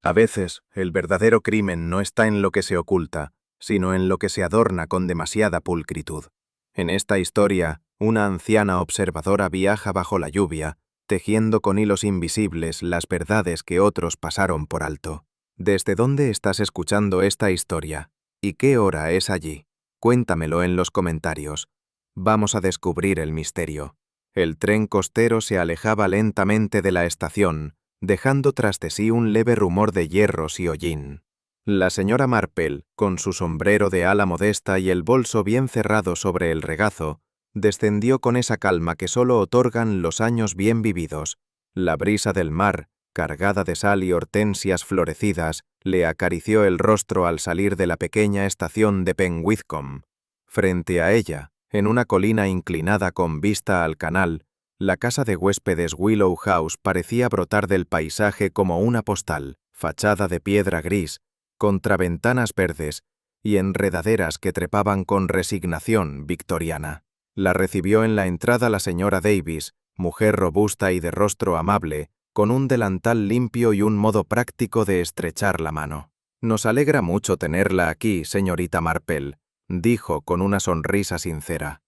A veces, el verdadero crimen no está en lo que se oculta, sino en lo que se adorna con demasiada pulcritud. En esta historia, una anciana observadora viaja bajo la lluvia, tejiendo con hilos invisibles las verdades que otros pasaron por alto. ¿Desde dónde estás escuchando esta historia? ¿Y qué hora es allí? Cuéntamelo en los comentarios. Vamos a descubrir el misterio. El tren costero se alejaba lentamente de la estación, dejando tras de sí un leve rumor de hierros y hollín. La señora Marple, con su sombrero de ala modesta y el bolso bien cerrado sobre el regazo, descendió con esa calma que solo otorgan los años bien vividos. La brisa del mar, cargada de sal y hortensias florecidas, le acarició el rostro al salir de la pequeña estación de Penwithcombe. Frente a ella, en una colina inclinada con vista al canal, la casa de huéspedes Willow House parecía brotar del paisaje como una postal, fachada de piedra gris, contraventanas verdes y enredaderas que trepaban con resignación victoriana. La recibió en la entrada la señora Davis, mujer robusta y de rostro amable, con un delantal limpio y un modo práctico de estrechar la mano. «Nos alegra mucho tenerla aquí, señorita Marple», dijo con una sonrisa sincera.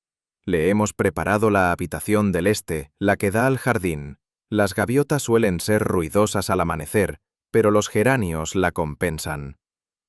«Le hemos preparado la habitación del este, la que da al jardín. Las gaviotas suelen ser ruidosas al amanecer, pero los geranios la compensan».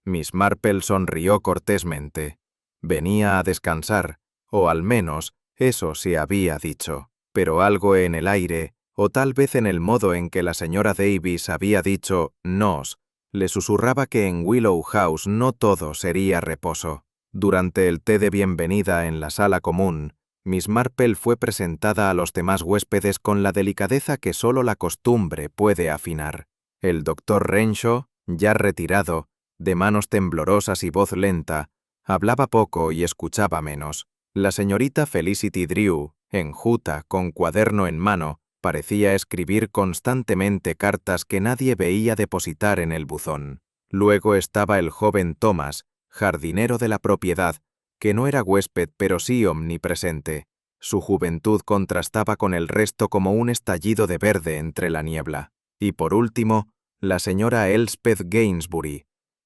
Miss Marple sonrió cortésmente. Venía a descansar, o al menos eso se había dicho, pero algo en el aire, o tal vez en el modo en que la señora Davis había dicho «nos», le susurraba que en Willow House no todo sería reposo. Durante el té de bienvenida en la sala común, Miss Marple fue presentada a los demás huéspedes con la delicadeza que solo la costumbre puede afinar. El doctor Renshaw, ya retirado, de manos temblorosas y voz lenta, hablaba poco y escuchaba menos. La señorita Felicity Drew, enjuta, con cuaderno en mano, parecía escribir constantemente cartas que nadie veía depositar en el buzón. Luego estaba el joven Thomas, jardinero de la propiedad, que no era huésped pero sí omnipresente. Su juventud contrastaba con el resto como un estallido de verde entre la niebla. Y por último, la señora Elspeth Gainsbury,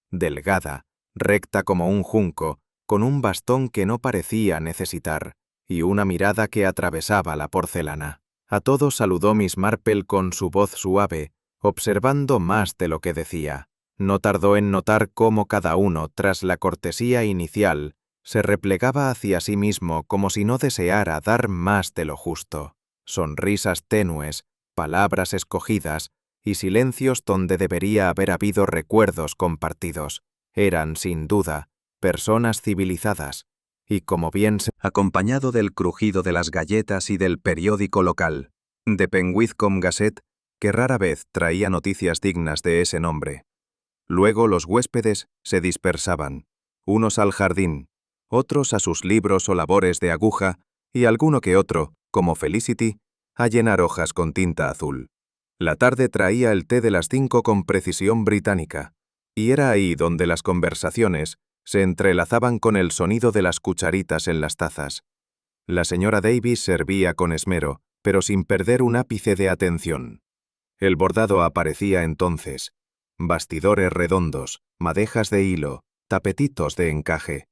delgada, recta como un junco, con un bastón que no parecía necesitar, y una mirada que atravesaba la porcelana. A todos saludó Miss Marple con su voz suave, observando más de lo que decía. No tardó en notar cómo cada uno, tras la cortesía inicial, se replegaba hacia sí mismo como si no deseara dar más de lo justo. Sonrisas tenues, palabras escogidas y silencios donde debería haber habido recuerdos compartidos. Eran, sin duda, personas civilizadas, y como bien se... acompañado del crujido de las galletas y del periódico local, The Penwithcombe Gazette, que rara vez traía noticias dignas de ese nombre. Luego los huéspedes se dispersaban, unos al jardín, otros a sus libros o labores de aguja, y alguno que otro, como Felicity, a llenar hojas con tinta azul. La tarde traía el té de las 5 con precisión británica, y era ahí donde las conversaciones se entrelazaban con el sonido de las cucharitas en las tazas. La señora Davis servía con esmero, pero sin perder un ápice de atención. El bordado aparecía entonces. Bastidores redondos, madejas de hilo, tapetitos de encaje.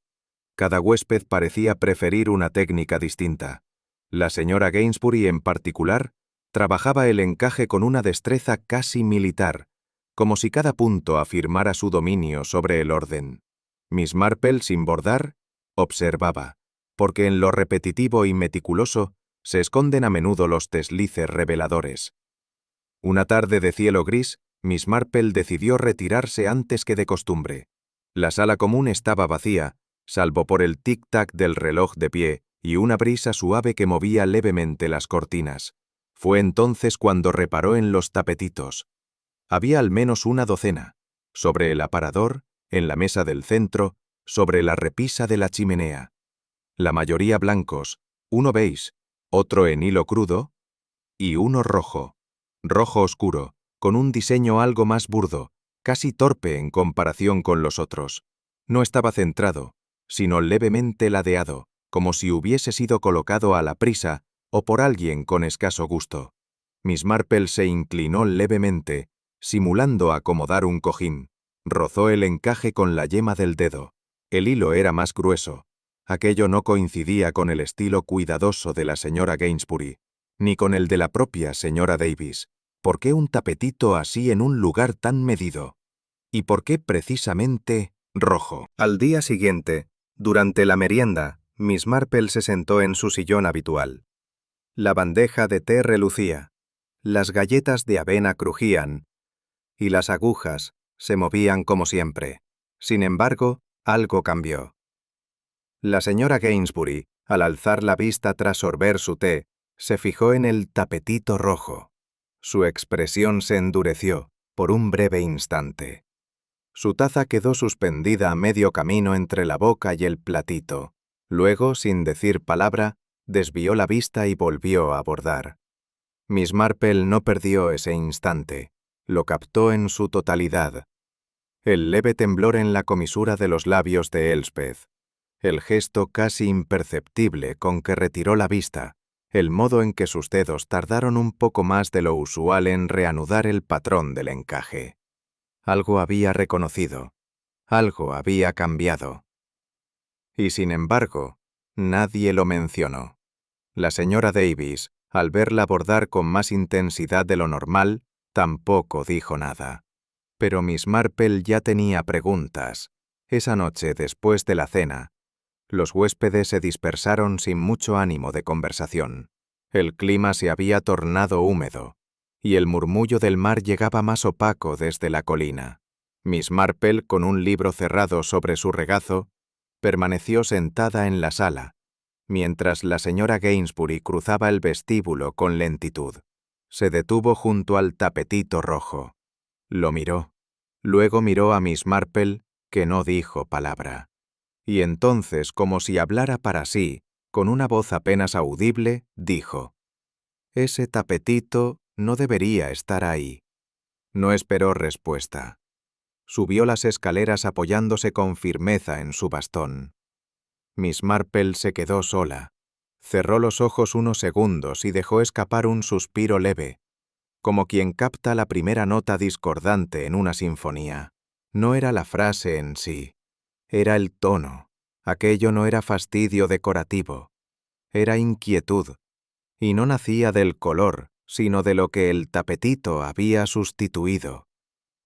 Cada huésped parecía preferir una técnica distinta. La señora Gainsbury, en particular, trabajaba el encaje con una destreza casi militar, como si cada punto afirmara su dominio sobre el orden. Miss Marple, sin bordar, observaba, porque en lo repetitivo y meticuloso se esconden a menudo los deslices reveladores. Una tarde de cielo gris, Miss Marple decidió retirarse antes que de costumbre. La sala común estaba vacía, salvo por el tic-tac del reloj de pie y una brisa suave que movía levemente las cortinas. Fue entonces cuando reparó en los tapetitos. Había al menos una docena, sobre el aparador, en la mesa del centro, sobre la repisa de la chimenea. La mayoría blancos, uno beige, otro en hilo crudo y uno rojo oscuro, con un diseño algo más burdo, casi torpe en comparación con los otros. No estaba centrado, sino levemente ladeado, como si hubiese sido colocado a la prisa o por alguien con escaso gusto. Miss Marple se inclinó levemente, Simulando acomodar un cojín, rozó el encaje con la yema del dedo. El hilo era más grueso. Aquello no coincidía con el estilo cuidadoso de la señora Gainsbury, ni con el de la propia señora Davis. ¿Por qué un tapetito así en un lugar tan medido? ¿Y por qué precisamente rojo? Al día siguiente, durante la merienda, Miss Marple se sentó en su sillón habitual. La bandeja de té relucía, las galletas de avena crujían, y las agujas se movían como siempre. Sin embargo, algo cambió. La señora Gainsbury, al alzar la vista tras sorber su té, se fijó en el tapetito rojo. Su expresión se endureció por un breve instante. Su taza quedó suspendida a medio camino entre la boca y el platito. Luego, sin decir palabra, desvió la vista y volvió a abordar. Miss Marple no perdió ese instante. Lo captó en su totalidad. El leve temblor en la comisura de los labios de Elspeth, el gesto casi imperceptible con que retiró la vista, el modo en que sus dedos tardaron un poco más de lo usual en reanudar el patrón del encaje. Algo había reconocido, algo había cambiado. Y sin embargo, nadie lo mencionó. La señora Davis, al verla abordar con más intensidad de lo normal, tampoco dijo nada. Pero Miss Marple ya tenía preguntas. Esa noche, después de la cena, los huéspedes se dispersaron sin mucho ánimo de conversación. El clima se había tornado húmedo, y el murmullo del mar llegaba más opaco desde la colina. Miss Marple, con un libro cerrado sobre su regazo, permaneció sentada en la sala, mientras la señora Gainsbury cruzaba el vestíbulo con lentitud. Se detuvo junto al tapetito rojo. Lo miró. Luego miró a Miss Marple, que no dijo palabra. Y entonces, como si hablara para sí, con una voz apenas audible, dijo: «Ese tapetito no debería estar ahí». No esperó respuesta. Subió las escaleras apoyándose con firmeza en su bastón. Miss Marple se quedó sola. Cerró los ojos unos segundos y dejó escapar un suspiro leve, como quien capta la primera nota discordante en una sinfonía. No era la frase en sí, era el tono. Aquello no era fastidio decorativo, era inquietud, y no nacía del color, sino de lo que el tapetito había sustituido.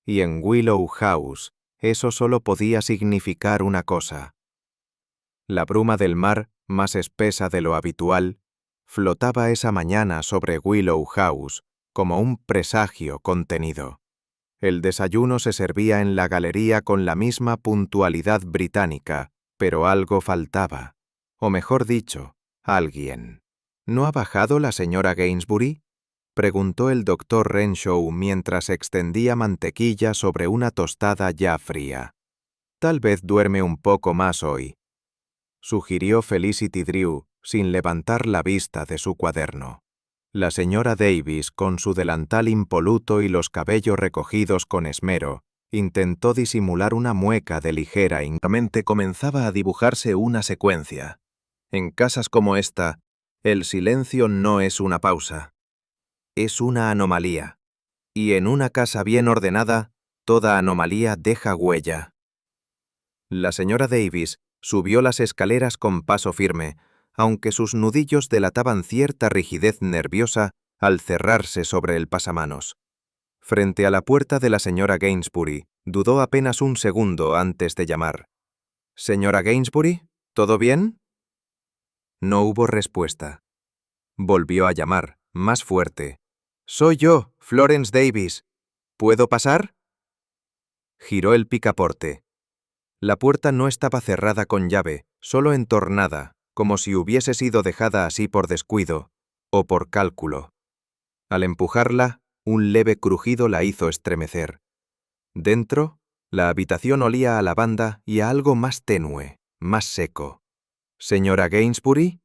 Y en Willow House eso solo podía significar una cosa. La bruma del mar, más espesa de lo habitual, flotaba esa mañana sobre Willow House como un presagio contenido. El desayuno se servía en la galería con la misma puntualidad británica, pero algo faltaba. O mejor dicho, alguien. ¿No ha bajado la señora Gainsbury?, preguntó el doctor Renshaw mientras extendía mantequilla sobre una tostada ya fría. Tal vez duerme un poco más hoy, sugirió Felicity Drew, sin levantar la vista de su cuaderno. La señora Davis, con su delantal impoluto y los cabellos recogidos con esmero, intentó disimular una mueca de ligera inconsciencia. Comenzaba a dibujarse una secuencia. En casas como esta, el silencio no es una pausa, es una anomalía. Y en una casa bien ordenada, toda anomalía deja huella. La señora Davis subió las escaleras con paso firme, aunque sus nudillos delataban cierta rigidez nerviosa al cerrarse sobre el pasamanos. Frente a la puerta de la señora Gainsbury, dudó apenas un segundo antes de llamar. «¿Señora Gainsbury? ¿Todo bien?» No hubo respuesta. Volvió a llamar, más fuerte. «Soy yo, Florence Davis. ¿Puedo pasar?» Giró el picaporte. La puerta no estaba cerrada con llave, solo entornada, como si hubiese sido dejada así por descuido o por cálculo. Al empujarla, un leve crujido la hizo estremecer. Dentro, la habitación olía a lavanda y a algo más tenue, más seco. «¿Señora Gainsbury?»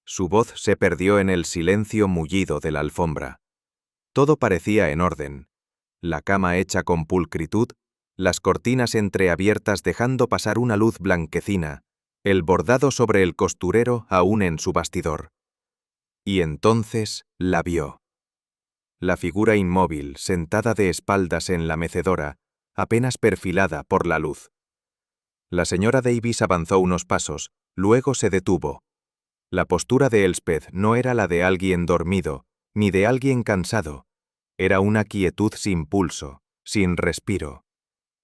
Su voz se perdió en el silencio mullido de la alfombra. Todo parecía en orden. La cama hecha con pulcritud, las cortinas entreabiertas dejando pasar una luz blanquecina, el bordado sobre el costurero aún en su bastidor. Y entonces la vio. la figura inmóvil, sentada de espaldas en la mecedora, apenas perfilada por la luz. La señora Davis avanzó unos pasos, luego se detuvo. La postura de Elspeth no era la de alguien dormido, ni de alguien cansado. Era una quietud sin pulso, sin respiro.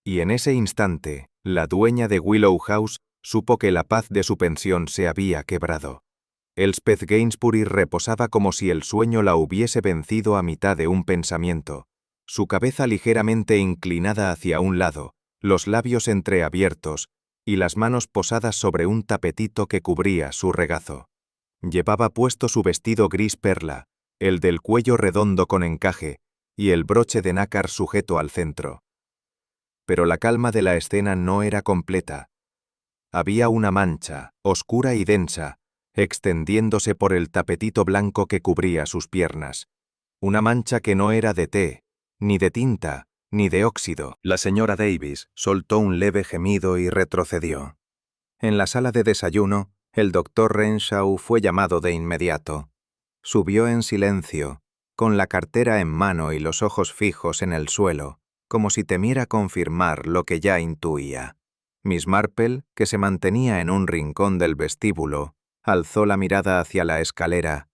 Y en ese instante, la dueña de Willow House supo que la paz de su pensión se había quebrado. Elspeth Gainsbury reposaba como si el sueño la hubiese vencido a mitad de un pensamiento, su cabeza ligeramente inclinada hacia un lado, los labios entreabiertos y las manos posadas sobre un tapetito que cubría su regazo. Llevaba puesto su vestido gris perla, el del cuello redondo con encaje y el broche de nácar sujeto al centro. Pero la calma de la escena no era completa. Había una mancha, oscura y densa, extendiéndose por el tapetito blanco que cubría sus piernas. Una mancha que no era de té, ni de tinta, ni de óxido. La señora Davis soltó un leve gemido y retrocedió. En la sala de desayuno, el doctor Renshaw fue llamado de inmediato. Subió en silencio, con la cartera en mano y los ojos fijos en el suelo, como si temiera confirmar lo que ya intuía. Miss Marple, que se mantenía en un rincón del vestíbulo, alzó la mirada hacia la escalera.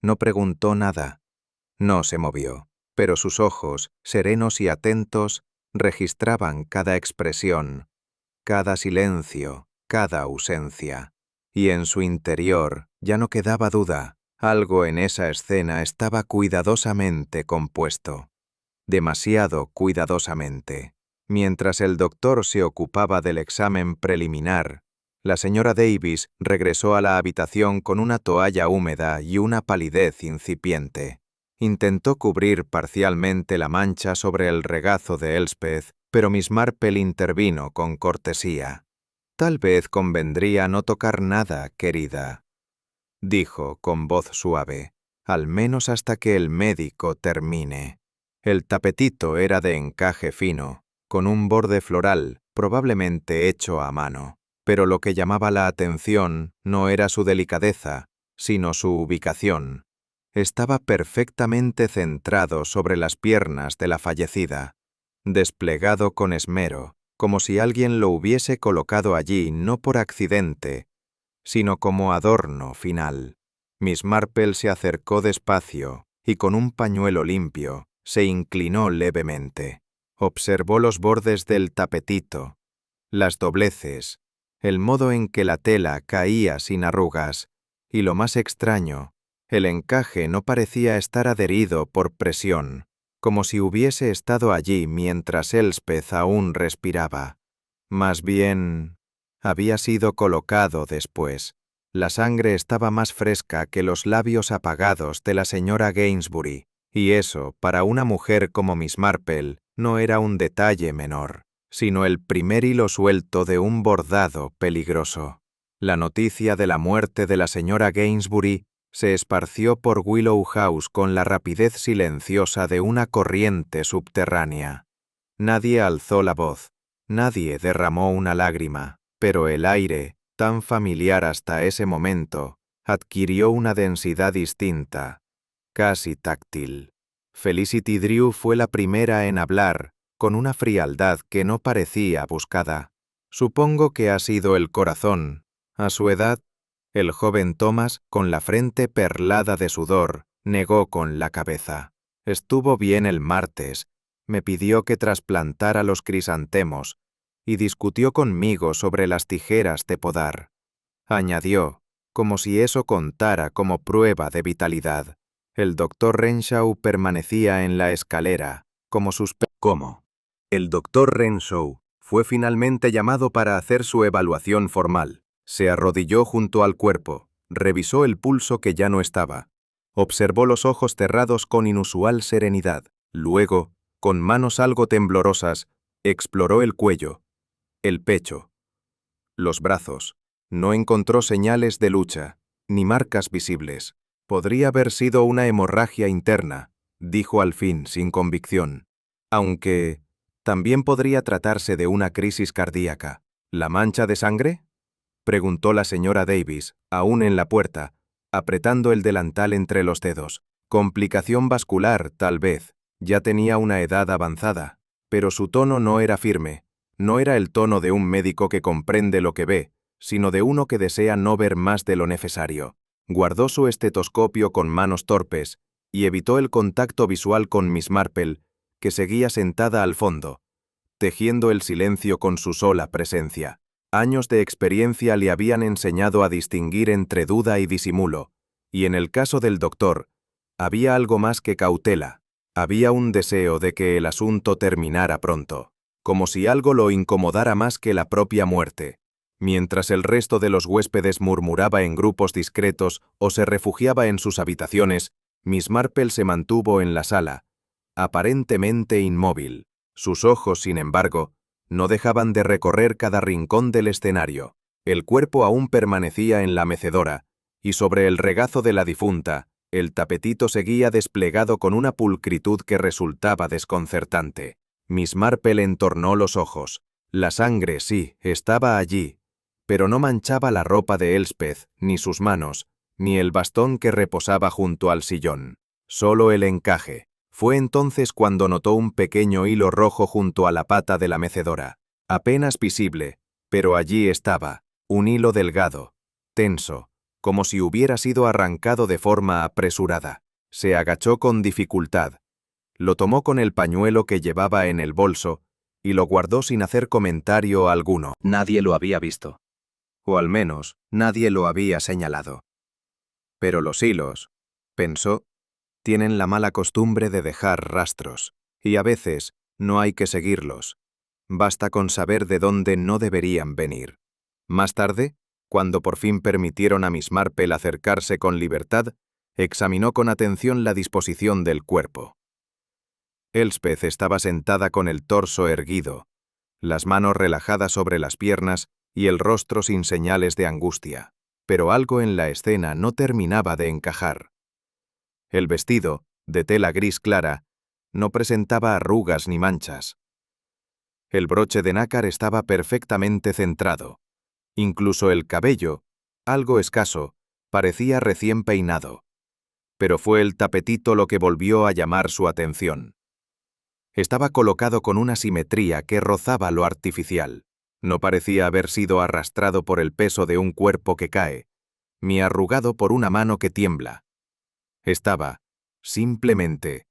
No preguntó nada. No se movió, pero sus ojos, serenos y atentos, registraban cada expresión, cada silencio, cada ausencia. Y en su interior ya no quedaba duda, algo en esa escena estaba cuidadosamente compuesto. Demasiado cuidadosamente. Mientras el doctor se ocupaba del examen preliminar, la señora Davis regresó a la habitación con una toalla húmeda y una palidez incipiente. Intentó cubrir parcialmente la mancha sobre el regazo de Elspeth, pero Miss Marple intervino con cortesía. «Tal vez convendría no tocar nada, querida», dijo con voz suave, «al menos hasta que el médico termine». El tapetito era de encaje fino, con un borde floral, probablemente hecho a mano. Pero lo que llamaba la atención no era su delicadeza, sino su ubicación. Estaba perfectamente centrado sobre las piernas de la fallecida, desplegado con esmero, como si alguien lo hubiese colocado allí no por accidente, sino como adorno final. Miss Marple se acercó despacio y con un pañuelo limpio se inclinó levemente. Observó los bordes del tapetito, las dobleces, el modo en que la tela caía sin arrugas, y lo más extraño, el encaje no parecía estar adherido por presión, como si hubiese estado allí mientras Elspeth aún respiraba. Más bien, había sido colocado después. La sangre estaba más fresca que los labios apagados de la señora Gainsbury, y eso, para una mujer como Miss Marple, no era un detalle menor, sino el primer hilo suelto de un bordado peligroso. La noticia de la muerte de la señora Gainsbury se esparció por Willow House con la rapidez silenciosa de una corriente subterránea. Nadie alzó la voz, nadie derramó una lágrima, pero el aire, tan familiar hasta ese momento, adquirió una densidad distinta, casi táctil. Felicity Drew fue la primera en hablar, con una frialdad que no parecía buscada. «Supongo que ha sido el corazón. A su edad». El joven Thomas, con la frente perlada de sudor, negó con la cabeza. «Estuvo bien el martes. Me pidió que trasplantara los crisantemos y discutió conmigo sobre las tijeras de podar». Añadió, como si eso contara como prueba de vitalidad. El doctor Renshaw permanecía en la escalera, como ¿Cómo? El doctor Renshaw fue finalmente llamado para hacer su evaluación formal. Se arrodilló junto al cuerpo, revisó el pulso que ya no estaba. Observó los ojos cerrados con inusual serenidad. Luego, con manos algo temblorosas, exploró el cuello, el pecho, los brazos. No encontró señales de lucha, ni marcas visibles. «Podría haber sido una hemorragia interna», dijo al fin sin convicción. «Aunque también podría tratarse de una crisis cardíaca». «¿La mancha de sangre?», preguntó la señora Davis, aún en la puerta, apretando el delantal entre los dedos. Complicación vascular, tal vez. Ya tenía una edad avanzada. Pero su tono no era firme. No era el tono de un médico que comprende lo que ve, sino de uno que desea no ver más de lo necesario. Guardó su estetoscopio con manos torpes y evitó el contacto visual con Miss Marple, que seguía sentada al fondo, tejiendo el silencio con su sola presencia. Años de experiencia le habían enseñado a distinguir entre duda y disimulo, y en el caso del doctor, había algo más que cautela. Había un deseo de que el asunto terminara pronto, como si algo lo incomodara más que la propia muerte. Mientras el resto de los huéspedes murmuraba en grupos discretos o se refugiaba en sus habitaciones, Miss Marple se mantuvo en la sala, aparentemente inmóvil. Sus ojos, sin embargo, no dejaban de recorrer cada rincón del escenario. El cuerpo aún permanecía en la mecedora, y sobre el regazo de la difunta, el tapetito seguía desplegado con una pulcritud que resultaba desconcertante. Miss Marple entornó los ojos. La sangre, sí, estaba allí, pero no manchaba la ropa de Elspeth, ni sus manos, ni el bastón que reposaba junto al sillón. Solo el encaje. Fue entonces cuando notó un pequeño hilo rojo junto a la pata de la mecedora. Apenas visible, pero allí estaba, un hilo delgado, tenso, como si hubiera sido arrancado de forma apresurada. Se agachó con dificultad. Lo tomó con el pañuelo que llevaba en el bolso y lo guardó sin hacer comentario alguno. Nadie lo había visto. O al menos, nadie lo había señalado. Pero los hilos, pensó, tienen la mala costumbre de dejar rastros, y a veces no hay que seguirlos. Basta con saber de dónde no deberían venir. Más tarde, cuando por fin permitieron a Miss Marple acercarse con libertad, examinó con atención la disposición del cuerpo. Elspeth estaba sentada con el torso erguido, las manos relajadas sobre las piernas y el rostro sin señales de angustia. Pero algo en la escena no terminaba de encajar. El vestido, de tela gris clara, no presentaba arrugas ni manchas. El broche de nácar estaba perfectamente centrado. Incluso el cabello, algo escaso, parecía recién peinado. Pero fue el tapetito lo que volvió a llamar su atención. Estaba colocado con una simetría que rozaba lo artificial. No parecía haber sido arrastrado por el peso de un cuerpo que cae, ni arrugado por una mano que tiembla. Estaba, simplemente,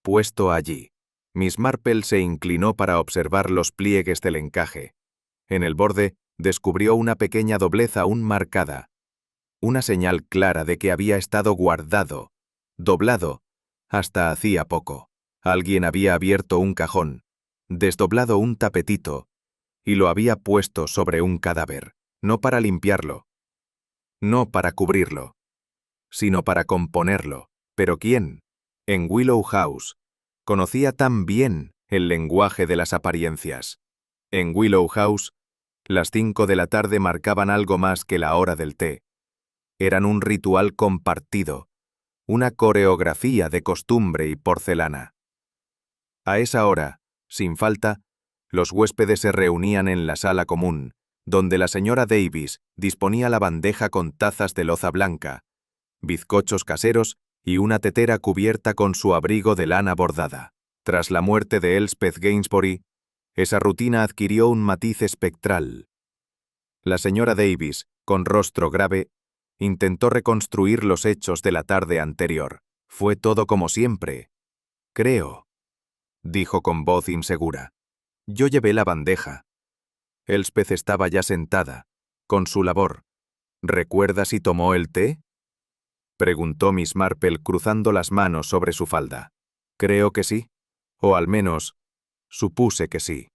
puesto allí. Miss Marple se inclinó para observar los pliegues del encaje. En el borde, descubrió una pequeña doblez aún marcada. Una señal clara de que había estado guardado, doblado, hasta hacía poco. Alguien había abierto un cajón, desdoblado un tapetito, y lo había puesto sobre un cadáver, no para limpiarlo, no para cubrirlo, sino para componerlo. ¿Pero quién? En Willow House, conocía tan bien el lenguaje de las apariencias. En Willow House, las 5 de la tarde marcaban algo más que la hora del té. Eran un ritual compartido, una coreografía de costumbre y porcelana. A esa hora, sin falta, los huéspedes se reunían en la sala común, donde la señora Davis disponía la bandeja con tazas de loza blanca, bizcochos caseros y una tetera cubierta con su abrigo de lana bordada. Tras la muerte de Elspeth Gainsbury, esa rutina adquirió un matiz espectral. La señora Davis, con rostro grave, intentó reconstruir los hechos de la tarde anterior. Fue todo como siempre, creo, dijo con voz insegura. Yo llevé la bandeja. Elspeth estaba ya sentada, con su labor. ¿Recuerda si tomó el té? Preguntó Miss Marple cruzando las manos sobre su falda. Creo que sí, o al menos, supuse que sí.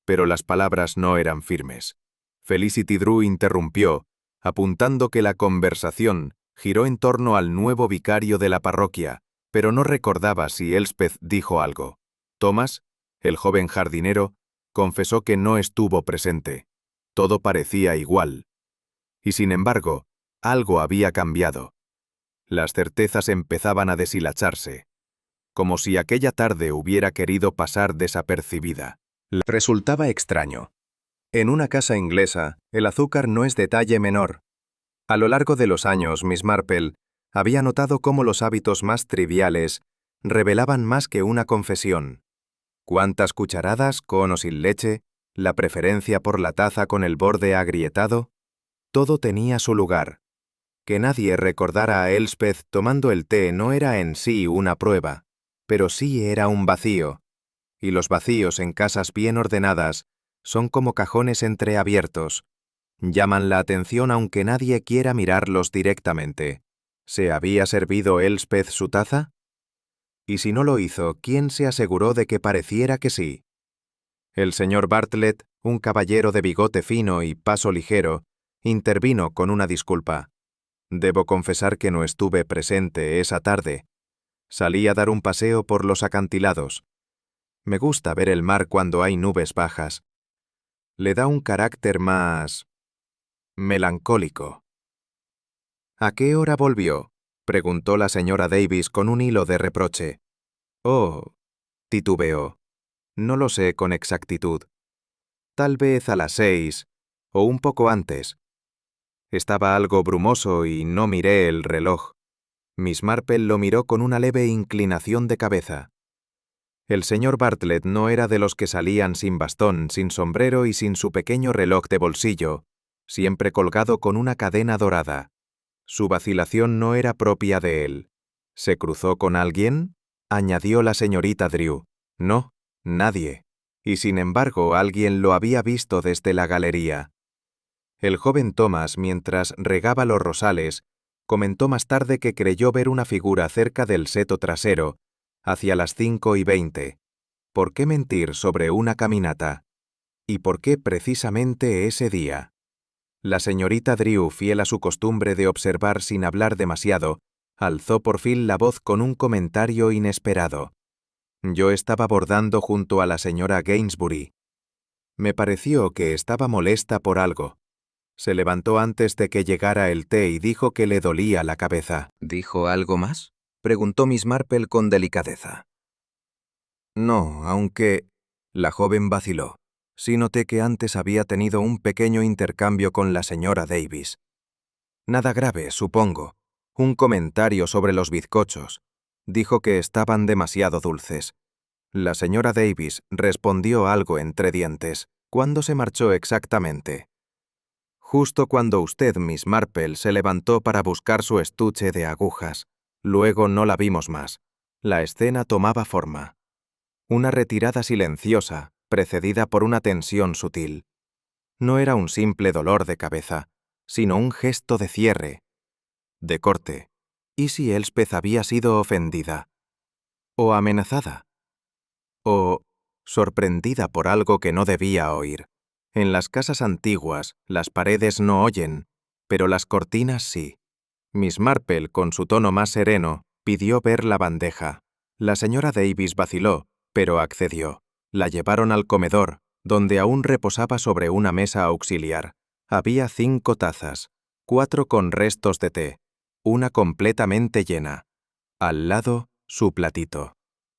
Pero las palabras no eran firmes. Felicity Drew interrumpió, apuntando que la conversación giró en torno al nuevo vicario de la parroquia, pero no recordaba si Elspeth dijo algo. Thomas, el joven jardinero, confesó que no estuvo presente. Todo parecía igual. Y sin embargo, algo había cambiado. Las certezas empezaban a deshilacharse, como si aquella tarde hubiera querido pasar desapercibida. Resultaba extraño. En una casa inglesa, el azúcar no es detalle menor. A lo largo de los años, Miss Marple Había notado cómo los hábitos más triviales revelaban más que una confesión. ¿Cuántas cucharadas, con o sin leche? ¿La preferencia por la taza con el borde agrietado? Todo tenía su lugar. Que nadie recordara a Elspeth tomando el té no era en sí una prueba, pero sí era un vacío. Y los vacíos en casas bien ordenadas son como cajones entreabiertos. Llaman la atención aunque nadie quiera mirarlos directamente. ¿Se había servido Elspeth su taza? Y si no lo hizo, ¿quién se aseguró de que pareciera que sí? El señor Bartlett, un caballero de bigote fino y paso ligero, intervino con una disculpa. Debo confesar que no estuve presente esa tarde. Salí a dar un paseo por los acantilados. Me gusta ver el mar cuando hay nubes bajas. Le da un carácter más melancólico. ¿A qué hora volvió?, preguntó la señora Davis con un hilo de reproche. Oh, titubeó. No lo sé con exactitud. Tal vez a las 6, o un poco antes. Estaba algo brumoso y no miré el reloj. Miss Marple lo miró con una leve inclinación de cabeza. El señor Bartlett no era de los que salían sin bastón, sin sombrero y sin su pequeño reloj de bolsillo, siempre colgado con una cadena dorada. Su vacilación no era propia de él. ¿Se cruzó con alguien?, añadió la señorita Drew. No, nadie. Y sin embargo alguien lo había visto desde la galería. El joven Thomas, mientras regaba los rosales, comentó más tarde que creyó ver una figura cerca del seto trasero, hacia las 5:20. ¿Por qué mentir sobre una caminata? ¿Y por qué precisamente ese día? La señorita Drew, fiel a su costumbre de observar sin hablar demasiado, alzó por fin la voz con un comentario inesperado. Yo estaba bordando junto a la señora Gainsbury. Me pareció que estaba molesta por algo. Se levantó antes de que llegara el té y dijo que le dolía la cabeza. ¿Dijo algo más?, preguntó Miss Marple con delicadeza. No, aunque... La joven vaciló. Sí noté que antes había tenido un pequeño intercambio con la señora Davis. Nada grave, supongo. Un comentario sobre los bizcochos. Dijo que estaban demasiado dulces. La señora Davis respondió algo entre dientes. ¿Cuándo se marchó exactamente? Justo cuando usted, Miss Marple, se levantó para buscar su estuche de agujas. Luego no la vimos más. La escena tomaba forma. Una retirada silenciosa, precedida por una tensión sutil. No era un simple dolor de cabeza, sino un gesto de cierre, de corte. ¿Y si Elspeth había sido ofendida? ¿O amenazada? ¿O sorprendida por algo que no debía oír? En las casas antiguas, las paredes no oyen, pero las cortinas sí. Miss Marple, con su tono más sereno, pidió ver la bandeja. La señora Davis vaciló, pero accedió. La llevaron al comedor, donde aún reposaba sobre una mesa auxiliar. Había 5 tazas, 4 con restos de té, una completamente llena. Al lado, su platito.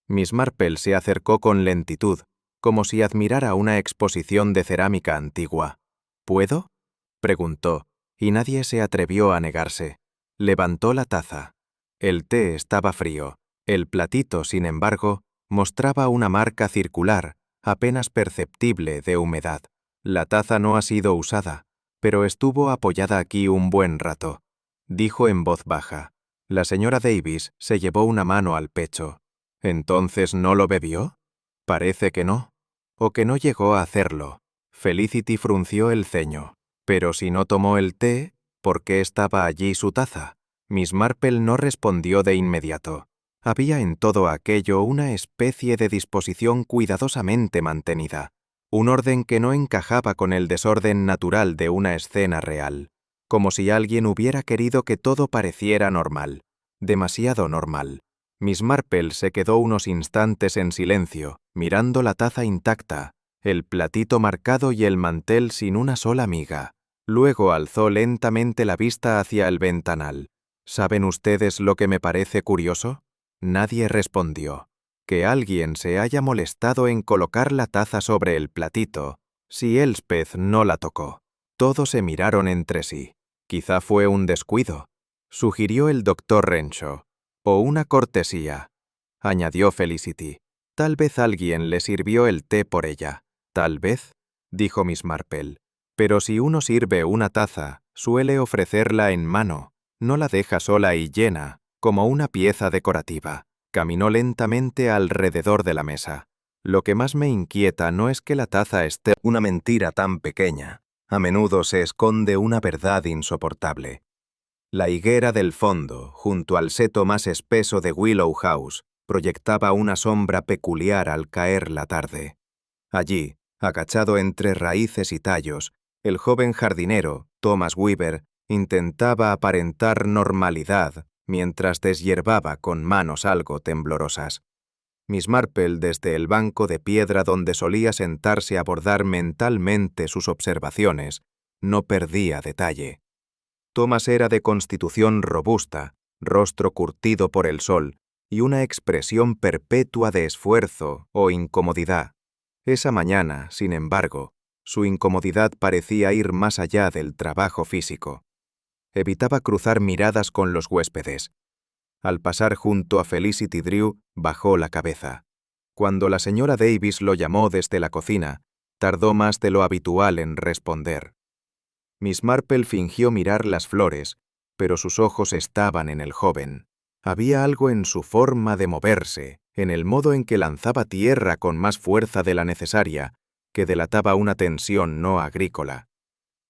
Miss Marple se acercó con lentitud, como si admirara una exposición de cerámica antigua. ¿Puedo?, preguntó, y nadie se atrevió a negarse. Levantó la taza. El té estaba frío. El platito, sin embargo, mostraba una marca circular, apenas perceptible, de humedad. La taza no ha sido usada, pero estuvo apoyada aquí un buen rato, dijo en voz baja. La señora Davis se llevó una mano al pecho. ¿Entonces no lo bebió? Parece que no. O que no llegó a hacerlo. Felicity frunció el ceño. Pero si no tomó el té, ¿por qué estaba allí su taza? Miss Marple no respondió de inmediato. Había en todo aquello una especie de disposición cuidadosamente mantenida, un orden que no encajaba con el desorden natural de una escena real, como si alguien hubiera querido que todo pareciera normal, demasiado normal. Miss Marple se quedó unos instantes en silencio, mirando la taza intacta, el platito marcado y el mantel sin una sola miga. Luego alzó lentamente la vista hacia el ventanal. ¿Saben ustedes lo que me parece curioso? Nadie respondió. Que alguien se haya molestado en colocar la taza sobre el platito, si Elspeth no la tocó. Todos se miraron entre sí. Quizá fue un descuido. sugirió el doctor Renshaw. O una cortesía, añadió Felicity. Tal vez alguien le sirvió el té por ella. Tal vez, dijo Miss Marple. Pero si uno sirve una taza, suele ofrecerla en mano, no la deja sola y llena, como una pieza decorativa. Caminó lentamente alrededor de la mesa. Lo que más me inquieta no es que la taza esté una mentira tan pequeña. A menudo se esconde una verdad insoportable. La higuera del fondo, junto al seto más espeso de Willow House, proyectaba una sombra peculiar al caer la tarde. Allí, agachado entre raíces y tallos, el joven jardinero, Thomas Weaver, intentaba aparentar normalidad mientras deshierbaba con manos algo temblorosas. Miss Marple, desde el banco de piedra donde solía sentarse a bordar mentalmente sus observaciones, no perdía detalle. Thomas era de constitución robusta, rostro curtido por el sol y una expresión perpetua de esfuerzo o incomodidad. Esa mañana, sin embargo, su incomodidad parecía ir más allá del trabajo físico. Evitaba cruzar miradas con los huéspedes. Al pasar junto a Felicity Drew, bajó la cabeza. Cuando la señora Davis lo llamó desde la cocina, tardó más de lo habitual en responder. Miss Marple fingió mirar las flores, pero sus ojos estaban en el joven. Había algo en su forma de moverse, en el modo en que lanzaba tierra con más fuerza de la necesaria, que delataba una tensión no agrícola.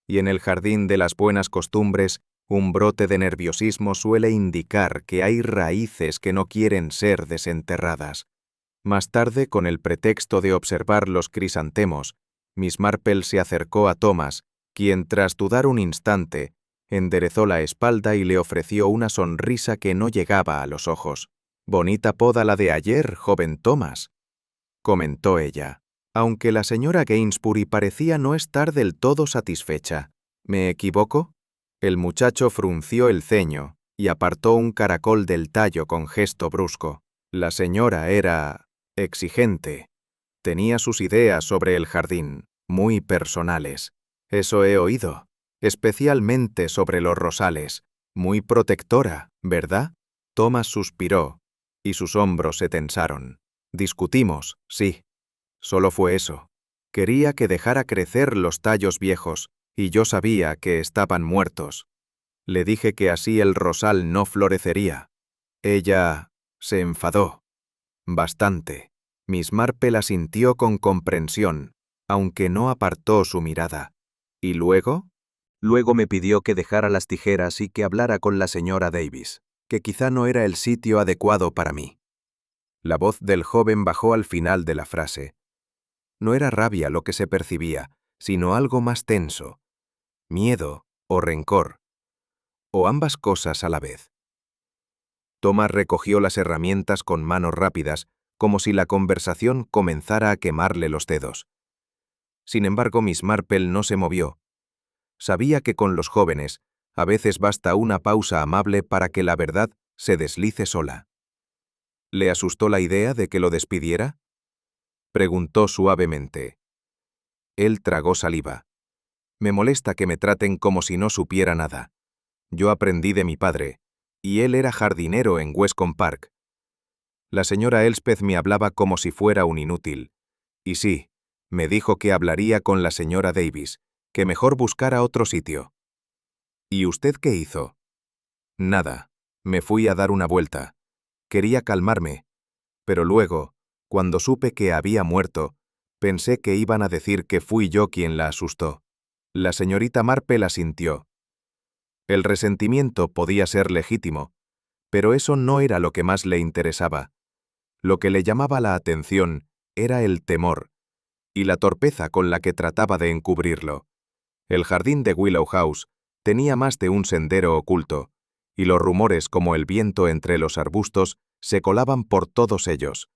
Y en el jardín de las buenas costumbres, un brote de nerviosismo suele indicar que hay raíces que no quieren ser desenterradas. Más tarde, con el pretexto de observar los crisantemos, Miss Marple se acercó a Thomas, quien, tras dudar un instante, enderezó la espalda y le ofreció una sonrisa que no llegaba a los ojos. «Bonita poda la de ayer, joven Thomas», comentó ella, aunque la señora Gainsbury parecía no estar del todo satisfecha. «¿Me equivoco?» El muchacho frunció el ceño y apartó un caracol del tallo con gesto brusco. La señora era exigente. Tenía sus ideas sobre el jardín, muy personales. Eso he oído, especialmente sobre los rosales. Muy protectora, ¿verdad? Thomas suspiró, y sus hombros se tensaron. Discutimos, sí. Solo fue eso. Quería que dejara crecer los tallos viejos, y yo sabía que estaban muertos. Le dije que así el rosal no florecería. Ella se enfadó. Bastante. Miss Marple asintió con comprensión, aunque no apartó su mirada. ¿Y luego? Luego me pidió que dejara las tijeras y que hablara con la señora Davis, que quizá no era el sitio adecuado para mí. La voz del joven bajó al final de la frase. No era rabia lo que se percibía, sino algo más tenso. Miedo o rencor. O ambas cosas a la vez. Thomas recogió las herramientas con manos rápidas, como si la conversación comenzara a quemarle los dedos. Sin embargo, Miss Marple no se movió. Sabía que con los jóvenes, a veces basta una pausa amable para que la verdad se deslice sola. ¿Le asustó la idea de que lo despidiera? Preguntó suavemente. Él tragó saliva. Me molesta que me traten como si no supiera nada. Yo aprendí de mi padre, y él era jardinero en Westcombe Park. La señora Elspeth me hablaba como si fuera un inútil. Y sí, me dijo que hablaría con la señora Davis, que mejor buscara otro sitio. ¿Y usted qué hizo? Nada. Me fui a dar una vuelta. Quería calmarme. Pero luego, cuando supe que había muerto, pensé que iban a decir que fui yo quien la asustó. La señorita Marple asintió. El resentimiento podía ser legítimo, pero eso no era lo que más le interesaba. Lo que le llamaba la atención era el temor y la torpeza con la que trataba de encubrirlo. El jardín de Willow House tenía más de un sendero oculto, y los rumores como el viento entre los arbustos se colaban por todos ellos.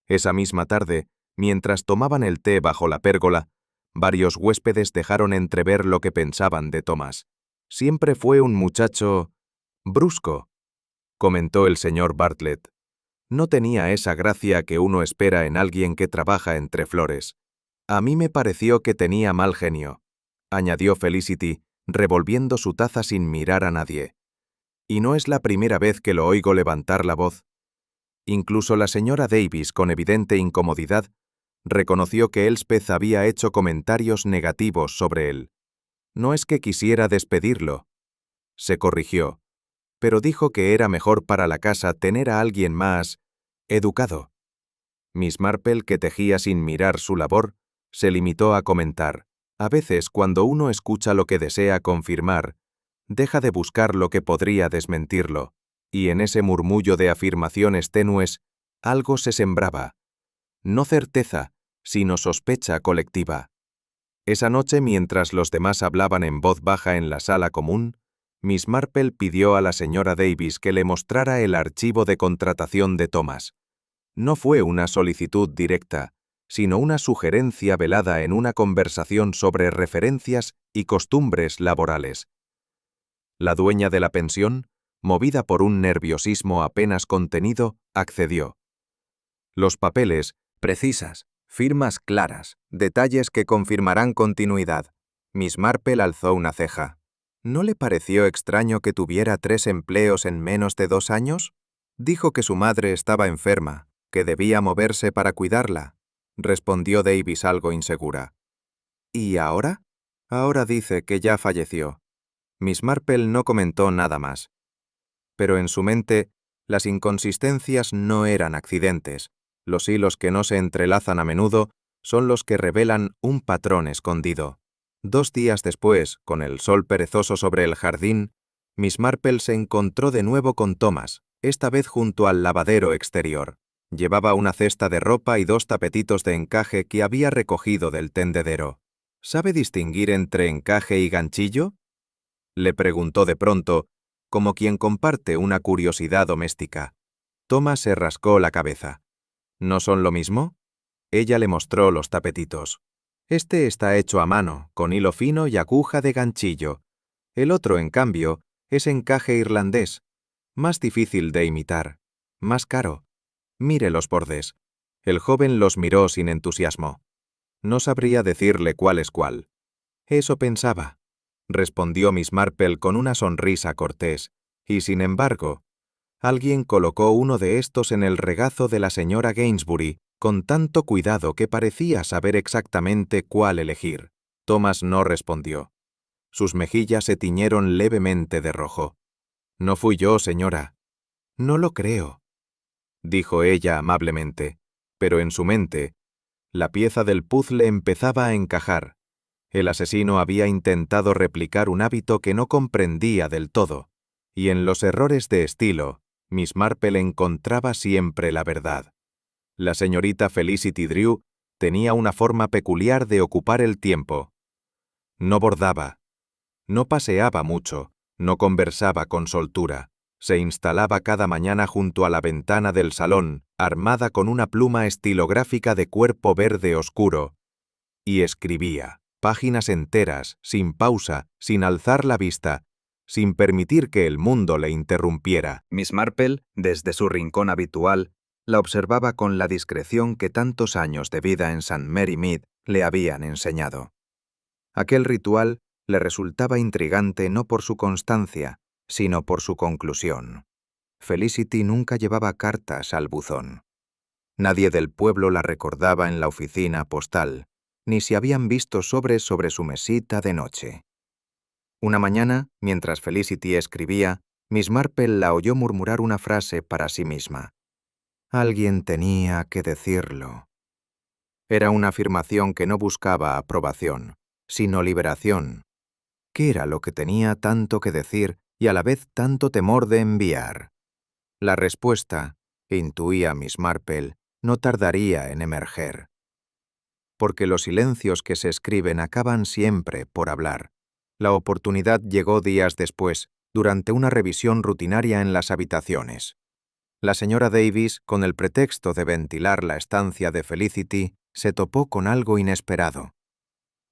Esa misma tarde, mientras tomaban el té bajo la pérgola, varios huéspedes dejaron entrever lo que pensaban de Thomas. Siempre fue un muchacho brusco, comentó el señor Bartlett. No tenía esa gracia que uno espera en alguien que trabaja entre flores. A mí me pareció que tenía mal genio, añadió Felicity, revolviendo su taza sin mirar a nadie. Y no es la primera vez que lo oigo levantar la voz. Incluso la señora Davis, con evidente incomodidad, reconoció que Elspeth había hecho comentarios negativos sobre él. No es que quisiera despedirlo. Se corrigió, pero dijo que era mejor para la casa tener a alguien más educado. Miss Marple, que tejía sin mirar su labor, se limitó a comentar: a veces, cuando uno escucha lo que desea confirmar, deja de buscar lo que podría desmentirlo, y en ese murmullo de afirmaciones tenues, algo se sembraba. No certeza, sino sospecha colectiva. Esa noche, mientras los demás hablaban en voz baja en la sala común, Miss Marple pidió a la señora Davis que le mostrara el archivo de contratación de Thomas. No fue una solicitud directa, sino una sugerencia velada en una conversación sobre referencias y costumbres laborales. La dueña de la pensión, movida por un nerviosismo apenas contenido, accedió. Los papeles, precisas, firmas claras, detalles que confirmarán continuidad. Miss Marple alzó una ceja. ¿No le pareció extraño que tuviera 3 empleos en menos de 2 años? Dijo que su madre estaba enferma, que debía moverse para cuidarla, respondió Davis algo insegura. ¿Y ahora? Ahora dice que ya falleció. Miss Marple no comentó nada más. Pero en su mente, las inconsistencias no eran accidentes. Los hilos que no se entrelazan a menudo son los que revelan un patrón escondido. 2 días después, con el sol perezoso sobre el jardín, Miss Marple se encontró de nuevo con Thomas, esta vez junto al lavadero exterior. Llevaba una cesta de ropa y 2 tapetitos de encaje que había recogido del tendedero. ¿Sabe distinguir entre encaje y ganchillo?, le preguntó de pronto, como quien comparte una curiosidad doméstica. Thomas se rascó la cabeza. ¿No son lo mismo? Ella le mostró los tapetitos. Este está hecho a mano, con hilo fino y aguja de ganchillo. El otro, en cambio, es encaje irlandés, más difícil de imitar, más caro. Mire los bordes. El joven los miró sin entusiasmo. No sabría decirle cuál es cuál. Eso pensaba, respondió Miss Marple con una sonrisa cortés, y sin embargo, alguien colocó uno de estos en el regazo de la señora Gainsbury con tanto cuidado que parecía saber exactamente cuál elegir. Thomas no respondió. Sus mejillas se tiñeron levemente de rojo. No fui yo, señora. No lo creo, dijo ella amablemente, pero en su mente, la pieza del puzzle empezaba a encajar. El asesino había intentado replicar un hábito que no comprendía del todo, y en los errores de estilo, Miss Marple encontraba siempre la verdad. La señorita Felicity Drew tenía una forma peculiar de ocupar el tiempo. No bordaba, no paseaba mucho, no conversaba con soltura. Se instalaba cada mañana junto a la ventana del salón, armada con una pluma estilográfica de cuerpo verde oscuro, y escribía páginas enteras, sin pausa, sin alzar la vista, sin permitir que el mundo le interrumpiera. Miss Marple, desde su rincón habitual, la observaba con la discreción que tantos años de vida en St. Mary Mead le habían enseñado. Aquel ritual le resultaba intrigante no por su constancia, sino por su conclusión. Felicity nunca llevaba cartas al buzón. Nadie del pueblo la recordaba en la oficina postal, ni se habían visto sobres sobre su mesita de noche. Una mañana, mientras Felicity escribía, Miss Marple la oyó murmurar una frase para sí misma. Alguien tenía que decirlo. Era una afirmación que no buscaba aprobación, sino liberación. ¿Qué era lo que tenía tanto que decir y a la vez tanto temor de enviar? La respuesta, intuía Miss Marple, no tardaría en emerger. Porque los silencios que se escriben acaban siempre por hablar. La oportunidad llegó días después, durante una revisión rutinaria en las habitaciones. La señora Davis, con el pretexto de ventilar la estancia de Felicity, se topó con algo inesperado.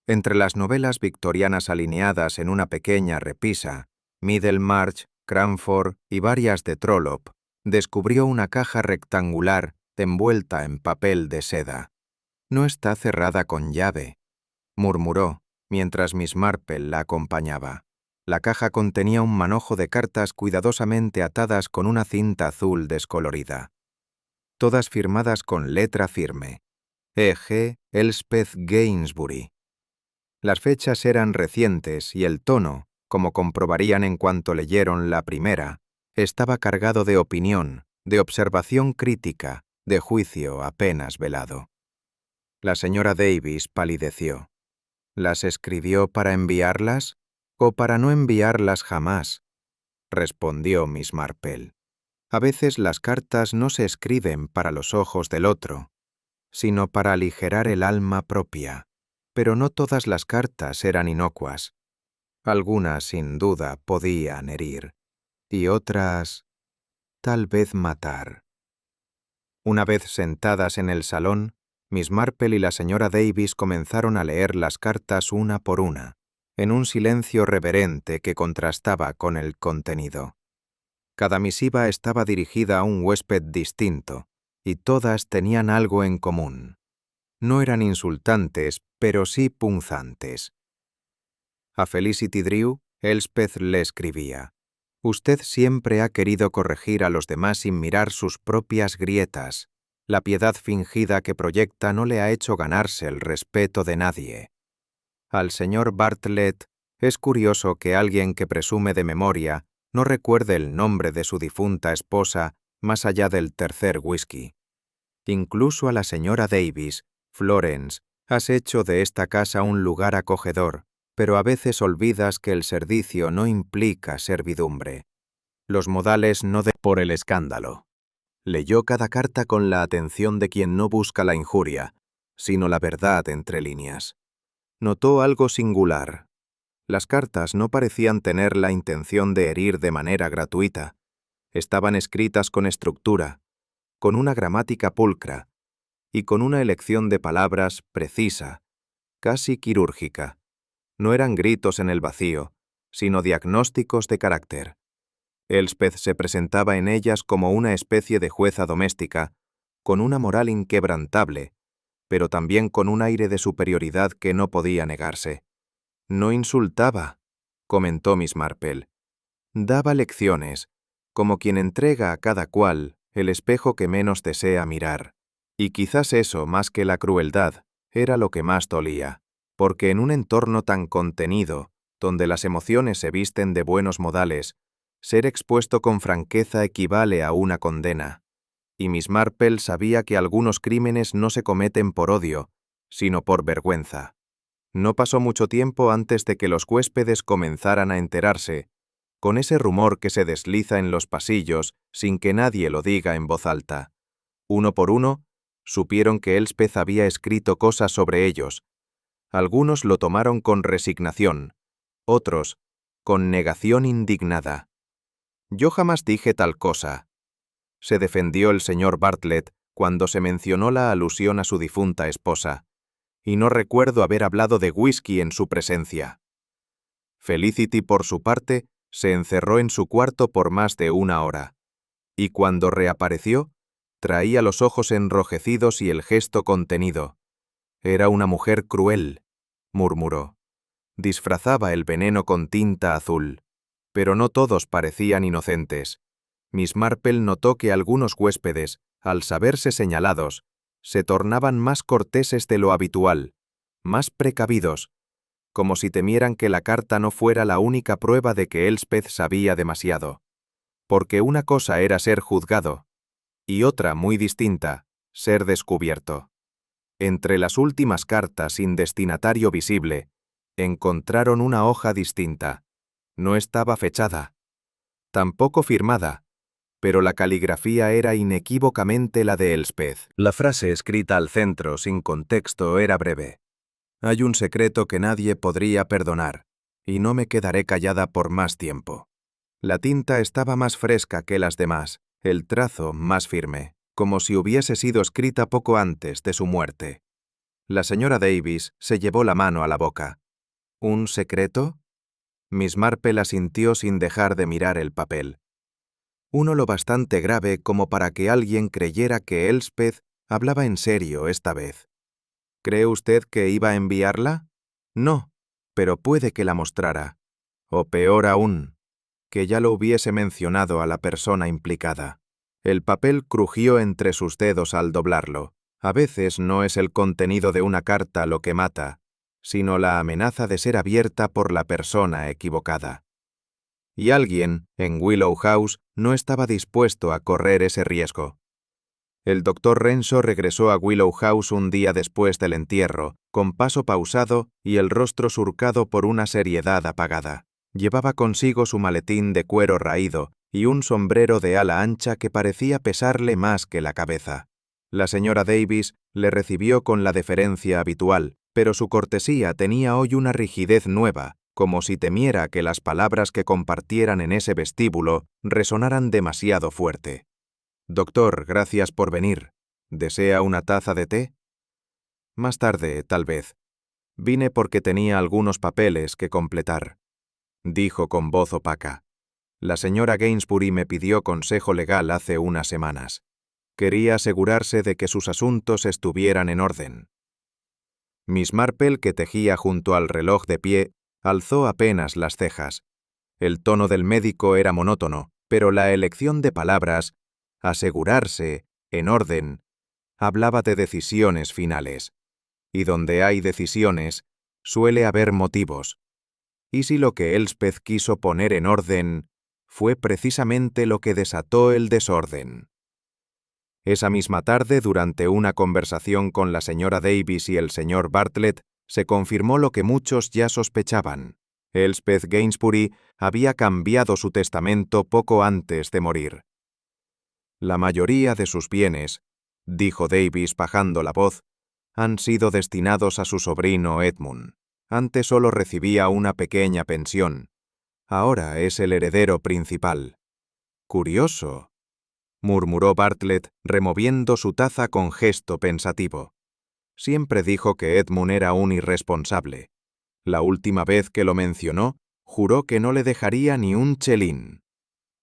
Entre las novelas victorianas alineadas en una pequeña repisa, Middlemarch, Cranford y varias de Trollope, descubrió una caja rectangular envuelta en papel de seda. «No está cerrada con llave», murmuró, mientras Miss Marple la acompañaba. La caja contenía un manojo de cartas cuidadosamente atadas con una cinta azul descolorida. Todas firmadas con letra firme. E.G. Elspeth Gainsbury. Las fechas eran recientes y el tono, como comprobarían en cuanto leyeron la primera, estaba cargado de opinión, de observación crítica, de juicio apenas velado. La señora Davis palideció. ¿Las escribió para enviarlas o para no enviarlas jamás?, respondió Miss Marple. A veces las cartas no se escriben para los ojos del otro, sino para aligerar el alma propia. Pero no todas las cartas eran inocuas. Algunas, sin duda, podían herir, y otras, tal vez matar. Una vez sentadas en el salón, Miss Marple y la señora Davis comenzaron a leer las cartas una por una, en un silencio reverente que contrastaba con el contenido. Cada misiva estaba dirigida a un huésped distinto, y todas tenían algo en común. No eran insultantes, pero sí punzantes. A Felicity Drew, Elspeth le escribía: «Usted siempre ha querido corregir a los demás sin mirar sus propias grietas. La piedad fingida que proyecta no le ha hecho ganarse el respeto de nadie». Al señor Bartlett, es curioso que alguien que presume de memoria no recuerde el nombre de su difunta esposa más allá del tercer whisky. Incluso a la señora Davis, Florence, has hecho de esta casa un lugar acogedor, pero a veces olvidas que el servicio no implica servidumbre. Los modales no de por el escándalo. Leyó cada carta con la atención de quien no busca la injuria, sino la verdad entre líneas. Notó algo singular. Las cartas no parecían tener la intención de herir de manera gratuita. Estaban escritas con estructura, con una gramática pulcra y con una elección de palabras precisa, casi quirúrgica. No eran gritos en el vacío, sino diagnósticos de carácter. Elspeth se presentaba en ellas como una especie de jueza doméstica, con una moral inquebrantable, pero también con un aire de superioridad que no podía negarse. No insultaba, comentó Miss Marple. Daba lecciones, como quien entrega a cada cual el espejo que menos desea mirar. Y quizás eso, más que la crueldad, era lo que más dolía, porque en un entorno tan contenido, donde las emociones se visten de buenos modales, ser expuesto con franqueza equivale a una condena. Y Miss Marple sabía que algunos crímenes no se cometen por odio, sino por vergüenza. No pasó mucho tiempo antes de que los huéspedes comenzaran a enterarse, con ese rumor que se desliza en los pasillos sin que nadie lo diga en voz alta. Uno por uno, supieron que Elspeth había escrito cosas sobre ellos. Algunos lo tomaron con resignación, otros con negación indignada. «Yo jamás dije tal cosa», se defendió el señor Bartlett cuando se mencionó la alusión a su difunta esposa, «y no recuerdo haber hablado de whisky en su presencia». Felicity, por su parte, se encerró en su cuarto por más de una hora, y cuando reapareció, traía los ojos enrojecidos y el gesto contenido. «Era una mujer cruel», murmuró. Disfrazaba el veneno con tinta azul, pero no todos parecían inocentes. Miss Marple notó que algunos huéspedes, al saberse señalados, se tornaban más corteses de lo habitual, más precavidos, como si temieran que la carta no fuera la única prueba de que Elspeth sabía demasiado. Porque una cosa era ser juzgado, y otra muy distinta, ser descubierto. Entre las últimas cartas sin destinatario visible, encontraron una hoja distinta. No estaba fechada, tampoco firmada, pero la caligrafía era inequívocamente la de Elspeth. La frase escrita al centro sin contexto era breve. «Hay un secreto que nadie podría perdonar, y no me quedaré callada por más tiempo». La tinta estaba más fresca que las demás, el trazo más firme, como si hubiese sido escrita poco antes de su muerte. La señora Davis se llevó la mano a la boca. «¿Un secreto?». Miss Marple asintió sin dejar de mirar el papel. Uno lo bastante grave como para que alguien creyera que Elspeth hablaba en serio esta vez. «¿Cree usted que iba a enviarla?». «No, pero puede que la mostrara». O peor aún, que ya lo hubiese mencionado a la persona implicada. El papel crujió entre sus dedos al doblarlo. A veces no es el contenido de una carta lo que mata, sino la amenaza de ser abierta por la persona equivocada. Y alguien, en Willow House, no estaba dispuesto a correr ese riesgo. El doctor Renshaw regresó a Willow House un día después del entierro, con paso pausado y el rostro surcado por una seriedad apagada. Llevaba consigo su maletín de cuero raído y un sombrero de ala ancha que parecía pesarle más que la cabeza. La señora Davis le recibió con la deferencia habitual, pero su cortesía tenía hoy una rigidez nueva, como si temiera que las palabras que compartieran en ese vestíbulo resonaran demasiado fuerte. «Doctor, gracias por venir. ¿Desea una taza de té?» «Más tarde, tal vez. Vine porque tenía algunos papeles que completar», dijo con voz opaca. «La señora Gainsbury me pidió consejo legal hace unas semanas. Quería asegurarse de que sus asuntos estuvieran en orden». Miss Marple, que tejía junto al reloj de pie, alzó apenas las cejas. El tono del médico era monótono, pero la elección de palabras, asegurarse, en orden, hablaba de decisiones finales. Y donde hay decisiones, suele haber motivos. ¿Y si lo que Elspeth quiso poner en orden fue precisamente lo que desató el desorden? Esa misma tarde, durante una conversación con la señora Davis y el señor Bartlett, se confirmó lo que muchos ya sospechaban. Elspeth Gainsbury había cambiado su testamento poco antes de morir. «La mayoría de sus bienes», dijo Davis bajando la voz, «han sido destinados a su sobrino Edmund. Antes solo recibía una pequeña pensión. Ahora es el heredero principal». «Curioso», murmuró Bartlett, removiendo su taza con gesto pensativo. «Siempre dijo que Edmund era un irresponsable. La última vez que lo mencionó, juró que no le dejaría ni un chelín».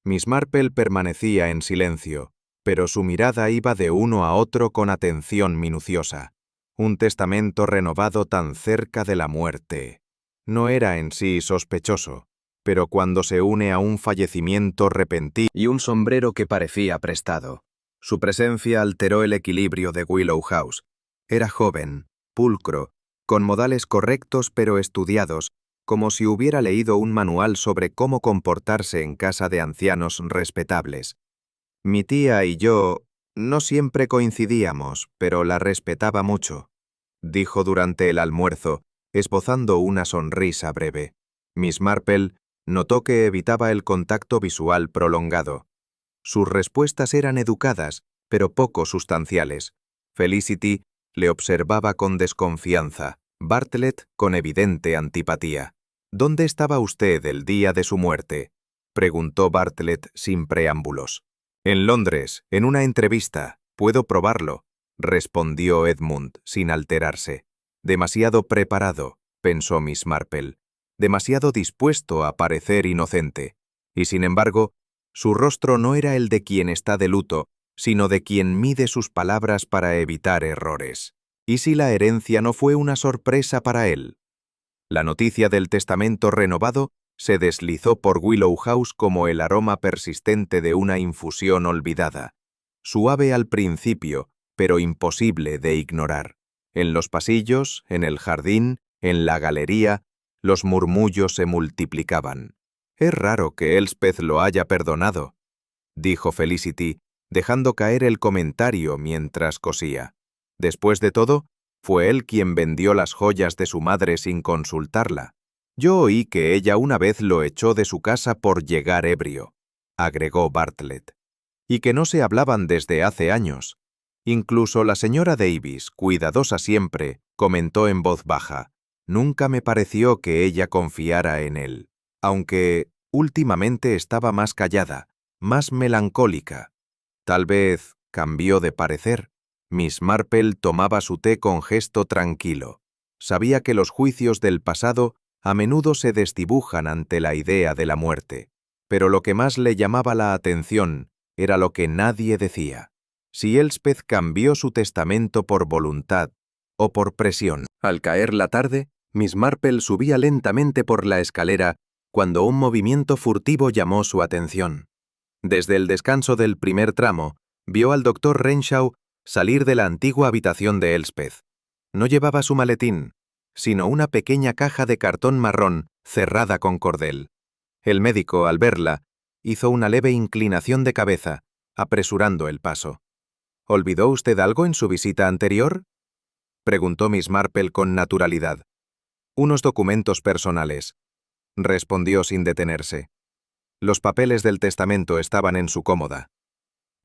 Miss Marple permanecía en silencio, pero su mirada iba de uno a otro con atención minuciosa. Un testamento renovado tan cerca de la muerte. No era en sí sospechoso, pero cuando se une a un fallecimiento repentino y un sombrero que parecía prestado, su presencia alteró el equilibrio de Willow House. Era joven, pulcro, con modales correctos pero estudiados, como si hubiera leído un manual sobre cómo comportarse en casa de ancianos respetables. Mi tía y yo no siempre coincidíamos, pero la respetaba mucho, dijo durante el almuerzo, esbozando una sonrisa breve. Miss Marple notó que evitaba el contacto visual prolongado. Sus respuestas eran educadas, pero poco sustanciales. Felicity le observaba con desconfianza. Bartlett con evidente antipatía. «¿Dónde estaba usted el día de su muerte?», preguntó Bartlett sin preámbulos. «En Londres, en una entrevista. Puedo probarlo», respondió Edmund sin alterarse. «Demasiado preparado», pensó Miss Marple. «Demasiado dispuesto a parecer inocente». Y sin embargo, su rostro no era el de quien está de luto, sino de quien mide sus palabras para evitar errores. ¿Y si la herencia no fue una sorpresa para él? La noticia del testamento renovado se deslizó por Willow House como el aroma persistente de una infusión olvidada, suave al principio, pero imposible de ignorar. En los pasillos, en el jardín, en la galería, los murmullos se multiplicaban. «Es raro que Elspeth lo haya perdonado», dijo Felicity, dejando caer el comentario mientras cosía. «Después de todo, fue él quien vendió las joyas de su madre sin consultarla. Yo oí que ella una vez lo echó de su casa por llegar ebrio», agregó Bartlett. «Y que no se hablaban desde hace años. Incluso la señora Davis, cuidadosa siempre, comentó en voz baja: nunca me pareció que ella confiara en él, aunque últimamente estaba más callada, más melancólica. Tal vez cambió de parecer». Miss Marple tomaba su té con gesto tranquilo. Sabía que los juicios del pasado a menudo se desdibujan ante la idea de la muerte, pero lo que más le llamaba la atención era lo que nadie decía. Si Elspeth cambió su testamento por voluntad o por presión. Al caer la tarde, Miss Marple subía lentamente por la escalera cuando un movimiento furtivo llamó su atención. Desde el descanso del primer tramo, vio al doctor Renshaw salir de la antigua habitación de Elspeth. No llevaba su maletín, sino una pequeña caja de cartón marrón cerrada con cordel. El médico, al verla, hizo una leve inclinación de cabeza, apresurando el paso. ¿Olvidó usted algo en su visita anterior?, preguntó Miss Marple con naturalidad. Unos documentos personales, respondió sin detenerse. Los papeles del testamento estaban en su cómoda.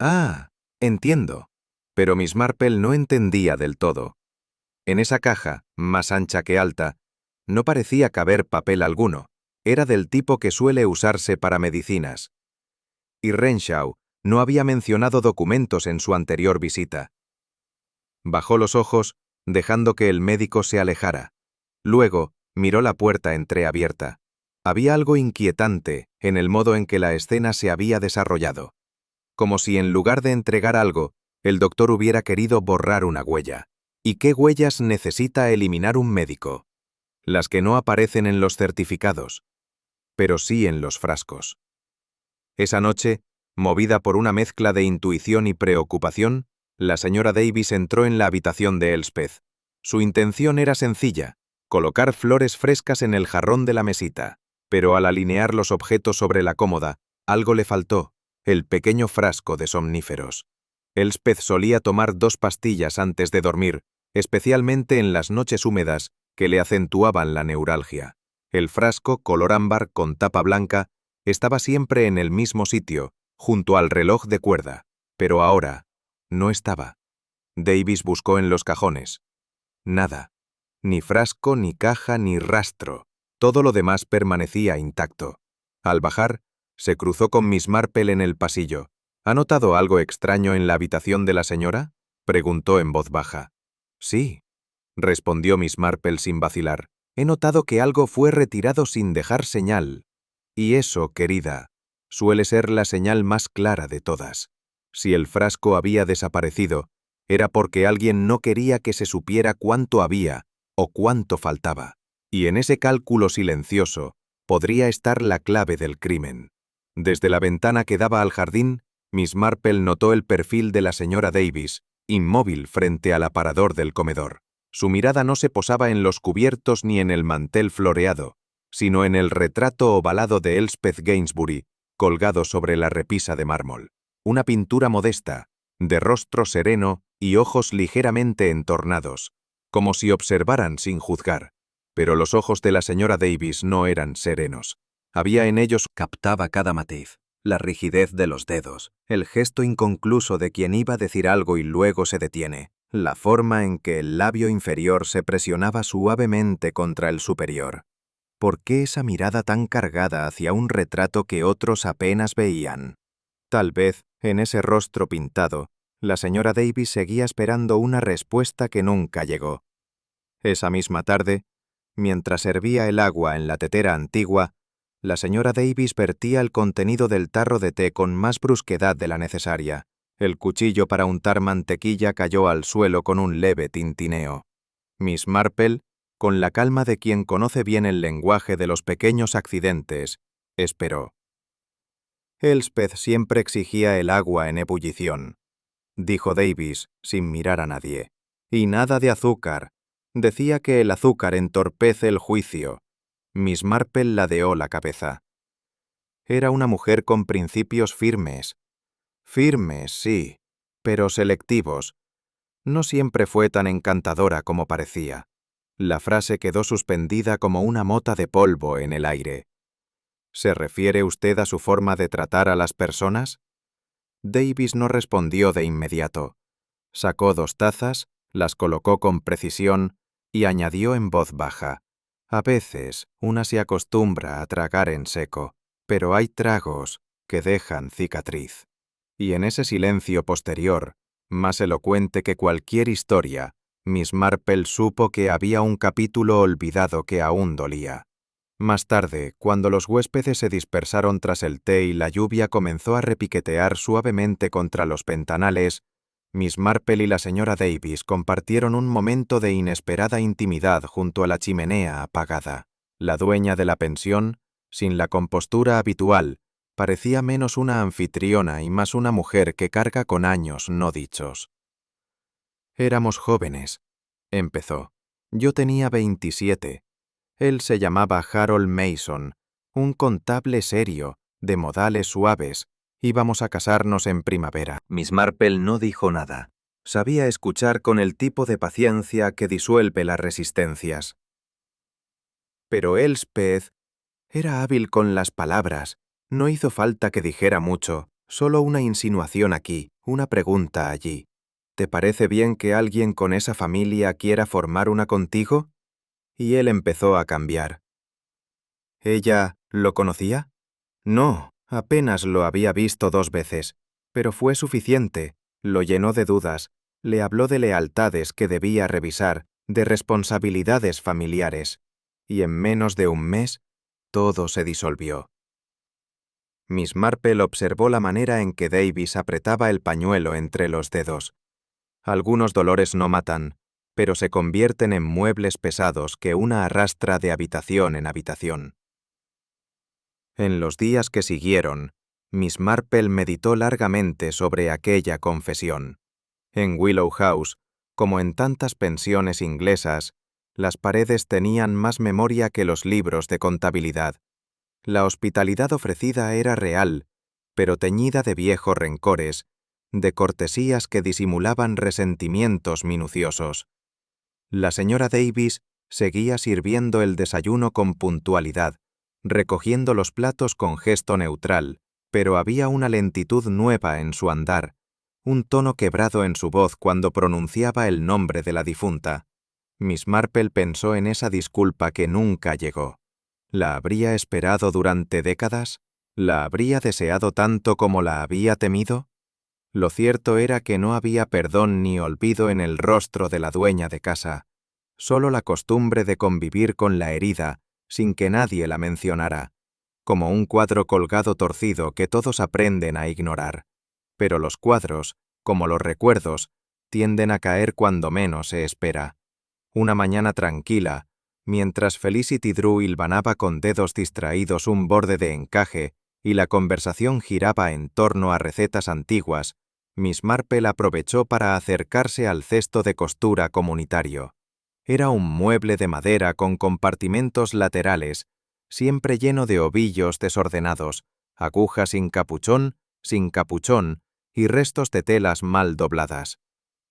Ah, entiendo. Pero Miss Marple no entendía del todo. En esa caja, más ancha que alta, no parecía caber papel alguno. Era del tipo que suele usarse para medicinas. Y Renshaw no había mencionado documentos en su anterior visita. Bajó los ojos, dejando que el médico se alejara. Luego, miró la puerta entreabierta. Había algo inquietante en el modo en que la escena se había desarrollado. Como si en lugar de entregar algo, el doctor hubiera querido borrar una huella. ¿Y qué huellas necesita eliminar un médico? Las que no aparecen en los certificados, pero sí en los frascos. Esa noche, movida por una mezcla de intuición y preocupación, la señora Davis entró en la habitación de Elspeth. Su intención era sencilla: colocar flores frescas en el jarrón de la mesita. Pero al alinear los objetos sobre la cómoda, algo le faltó: el pequeño frasco de somníferos. Elspeth solía tomar 2 pastillas antes de dormir, especialmente en las noches húmedas que le acentuaban la neuralgia. El frasco, color ámbar con tapa blanca, estaba siempre en el mismo sitio, junto al reloj de cuerda, pero ahora no estaba. Davis buscó en los cajones. Nada. Ni frasco, ni caja, ni rastro. Todo lo demás permanecía intacto. Al bajar, se cruzó con Miss Marple en el pasillo. ¿Ha notado algo extraño en la habitación de la señora?, preguntó en voz baja. Sí, respondió Miss Marple sin vacilar. He notado que algo fue retirado sin dejar señal. Y eso, querida, suele ser la señal más clara de todas. Si el frasco había desaparecido, era porque alguien no quería que se supiera cuánto había o cuánto faltaba. Y en ese cálculo silencioso podría estar la clave del crimen. Desde la ventana que daba al jardín, Miss Marple notó el perfil de la señora Davis, inmóvil frente al aparador del comedor. Su mirada no se posaba en los cubiertos ni en el mantel floreado, sino en el retrato ovalado de Elspeth Gainsbury, colgado sobre la repisa de mármol. Una pintura modesta, de rostro sereno y ojos ligeramente entornados, como si observaran sin juzgar. Pero los ojos de la señora Davis no eran serenos. Había en ellos, captaba cada matiz, la rigidez de los dedos, el gesto inconcluso de quien iba a decir algo y luego se detiene, la forma en que el labio inferior se presionaba suavemente contra el superior. ¿Por qué esa mirada tan cargada hacia un retrato que otros apenas veían? Tal vez, en ese rostro pintado, la señora Davis seguía esperando una respuesta que nunca llegó. Esa misma tarde, mientras hervía el agua en la tetera antigua, la señora Davis vertía el contenido del tarro de té con más brusquedad de la necesaria. El cuchillo para untar mantequilla cayó al suelo con un leve tintineo. Miss Marple, con la calma de quien conoce bien el lenguaje de los pequeños accidentes, esperó. Elspeth siempre exigía el agua en ebullición, dijo Davis, sin mirar a nadie. Y nada de azúcar. Decía que el azúcar entorpece el juicio. Miss Marple ladeó la cabeza. Era una mujer con principios firmes. Firmes, sí, pero selectivos. No siempre fue tan encantadora como parecía. La frase quedó suspendida como una mota de polvo en el aire. ¿Se refiere usted a su forma de tratar a las personas? Davis no respondió de inmediato. Sacó 2 tazas, las colocó con precisión y añadió en voz baja. A veces una se acostumbra a tragar en seco, pero hay tragos que dejan cicatriz. Y en ese silencio posterior, más elocuente que cualquier historia, Miss Marple supo que había un capítulo olvidado que aún dolía. Más tarde, cuando los huéspedes se dispersaron tras el té y la lluvia comenzó a repiquetear suavemente contra los ventanales, Miss Marple y la señora Davis compartieron un momento de inesperada intimidad junto a la chimenea apagada. La dueña de la pensión, Sin la compostura habitual, parecía menos una anfitriona y más una mujer que carga con años no dichos. Éramos jóvenes, empezó. Yo tenía 27. Él se llamaba Harold Mason, un contable serio, de modales suaves. Íbamos a casarnos en primavera. Miss Marple no dijo nada. Sabía escuchar con el tipo de paciencia que disuelve las resistencias. Pero Elspeth era hábil con las palabras. No hizo falta que dijera mucho, solo una insinuación aquí, una pregunta allí. ¿Te parece bien que alguien con esa familia quiera formar una contigo? Y él empezó a cambiar. ¿Ella lo conocía? No, apenas lo había visto 2 veces, pero fue suficiente. Lo llenó de dudas, le habló de lealtades que debía revisar, de responsabilidades familiares, y en menos de un mes, todo se disolvió. Miss Marple observó la manera en que Davis apretaba el pañuelo entre los dedos. Algunos dolores no matan, pero se convierten en muebles pesados que una arrastra de habitación en habitación. En los días que siguieron, Miss Marple meditó largamente sobre aquella confesión. En Willow House, como en tantas pensiones inglesas, las paredes tenían más memoria que los libros de contabilidad. La hospitalidad ofrecida era real, pero teñida de viejos rencores, de cortesías que disimulaban resentimientos minuciosos. La señora Davis seguía sirviendo el desayuno con puntualidad, recogiendo los platos con gesto neutral, pero había una lentitud nueva en su andar, un tono quebrado en su voz cuando pronunciaba el nombre de la difunta. Miss Marple pensó en esa disculpa que nunca llegó. ¿La habría esperado durante décadas? ¿La habría deseado tanto como la había temido? Lo cierto era que no había perdón ni olvido en el rostro de la dueña de casa, solo la costumbre de convivir con la herida sin que nadie la mencionara, como un cuadro colgado torcido que todos aprenden a ignorar. Pero los cuadros, como los recuerdos, tienden a caer cuando menos se espera. Una mañana tranquila, mientras Felicity Drew hilvanaba con dedos distraídos un borde de encaje y la conversación giraba en torno a recetas antiguas, Miss Marple aprovechó para acercarse al cesto de costura comunitario. Era un mueble de madera con compartimentos laterales, siempre lleno de ovillos desordenados, agujas sin capuchón y restos de telas mal dobladas.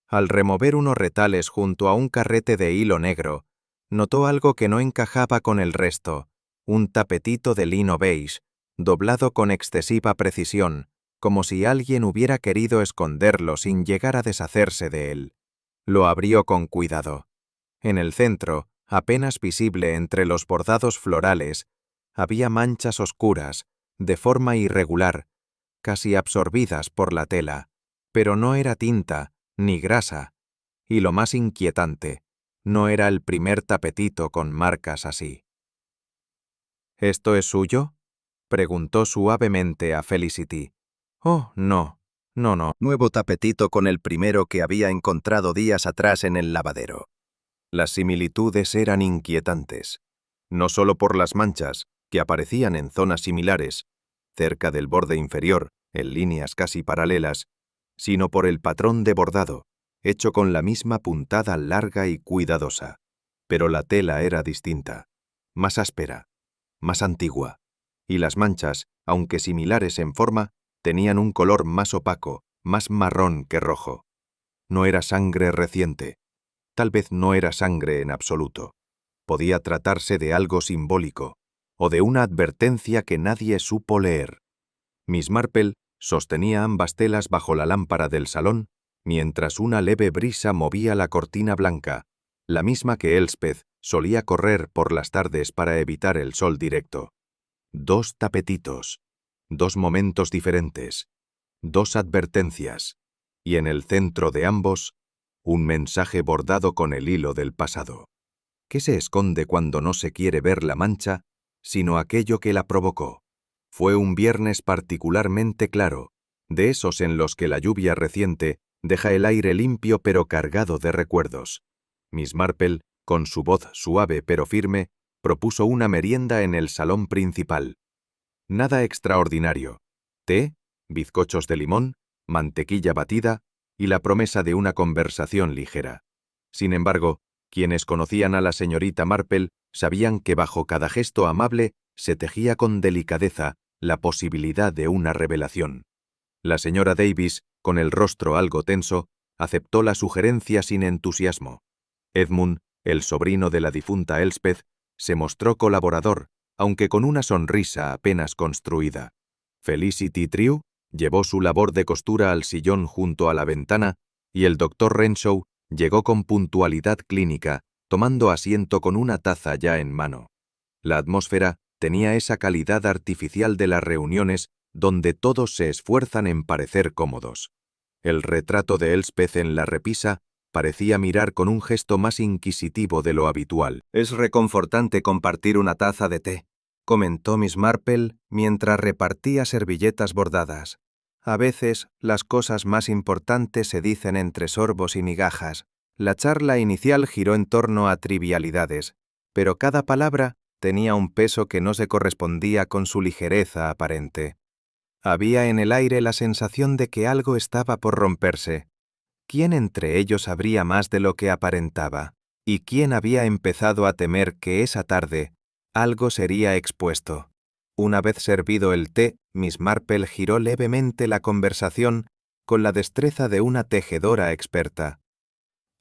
Al remover unos retales junto a un carrete de hilo negro, notó algo que no encajaba con el resto, un tapetito de lino beige, doblado con excesiva precisión, como si alguien hubiera querido esconderlo sin llegar a deshacerse de él. Lo abrió con cuidado. En el centro, apenas visible entre los bordados florales, había manchas oscuras, de forma irregular, casi absorbidas por la tela, pero no era tinta, ni grasa, y lo más inquietante, no era el primer tapetito con marcas así. ¿Esto es suyo?, preguntó suavemente a Felicity. Oh, no. Nuevo tapetito con el primero que había encontrado días atrás en el lavadero. Las similitudes eran inquietantes, no solo por las manchas, que aparecían en zonas similares, cerca del borde inferior, en líneas casi paralelas, sino por el patrón de bordado, hecho con la misma puntada larga y cuidadosa. Pero la tela era distinta, más áspera, más antigua, y las manchas, aunque similares en forma, tenían un color más opaco, más marrón que rojo. No era sangre reciente. Tal vez no era sangre en absoluto. Podía tratarse de algo simbólico, o de una advertencia que nadie supo leer. Miss Marple sostenía ambas telas bajo la lámpara del salón, mientras una leve brisa movía la cortina blanca, la misma que Elspeth solía correr por las tardes para evitar el sol directo. 2 tapetitos, 2 momentos diferentes, 2 advertencias, y en el centro de ambos, un mensaje bordado con el hilo del pasado. ¿Qué se esconde cuando no se quiere ver la mancha, sino aquello que la provocó? Fue un viernes particularmente claro, de esos en los que la lluvia reciente deja el aire limpio pero cargado de recuerdos. Miss Marple, con su voz suave pero firme, propuso una merienda en el salón principal. Nada extraordinario. Té, bizcochos de limón, mantequilla batida y la promesa de una conversación ligera. Sin embargo, quienes conocían a la señorita Marple sabían que bajo cada gesto amable se tejía con delicadeza la posibilidad de una revelación. La señora Davis, con el rostro algo tenso, aceptó la sugerencia sin entusiasmo. Edmund, el sobrino de la difunta Elspeth, se mostró colaborador, aunque con una sonrisa apenas construida. Felicity Trew llevó su labor de costura al sillón junto a la ventana y el doctor Renshaw llegó con puntualidad clínica, tomando asiento con una taza ya en mano. La atmósfera tenía esa calidad artificial de las reuniones donde todos se esfuerzan en parecer cómodos. El retrato de Elspeth en la repisa parecía mirar con un gesto más inquisitivo de lo habitual. «Es reconfortante compartir una taza de té», comentó Miss Marple mientras repartía servilletas bordadas. «A veces las cosas más importantes se dicen entre sorbos y migajas». La charla inicial giró en torno a trivialidades, pero cada palabra tenía un peso que no se correspondía con su ligereza aparente. Había en el aire la sensación de que algo estaba por romperse. ¿Quién entre ellos sabría más de lo que aparentaba? ¿Y quién había empezado a temer que esa tarde algo sería expuesto? Una vez servido el té, Miss Marple giró levemente la conversación con la destreza de una tejedora experta.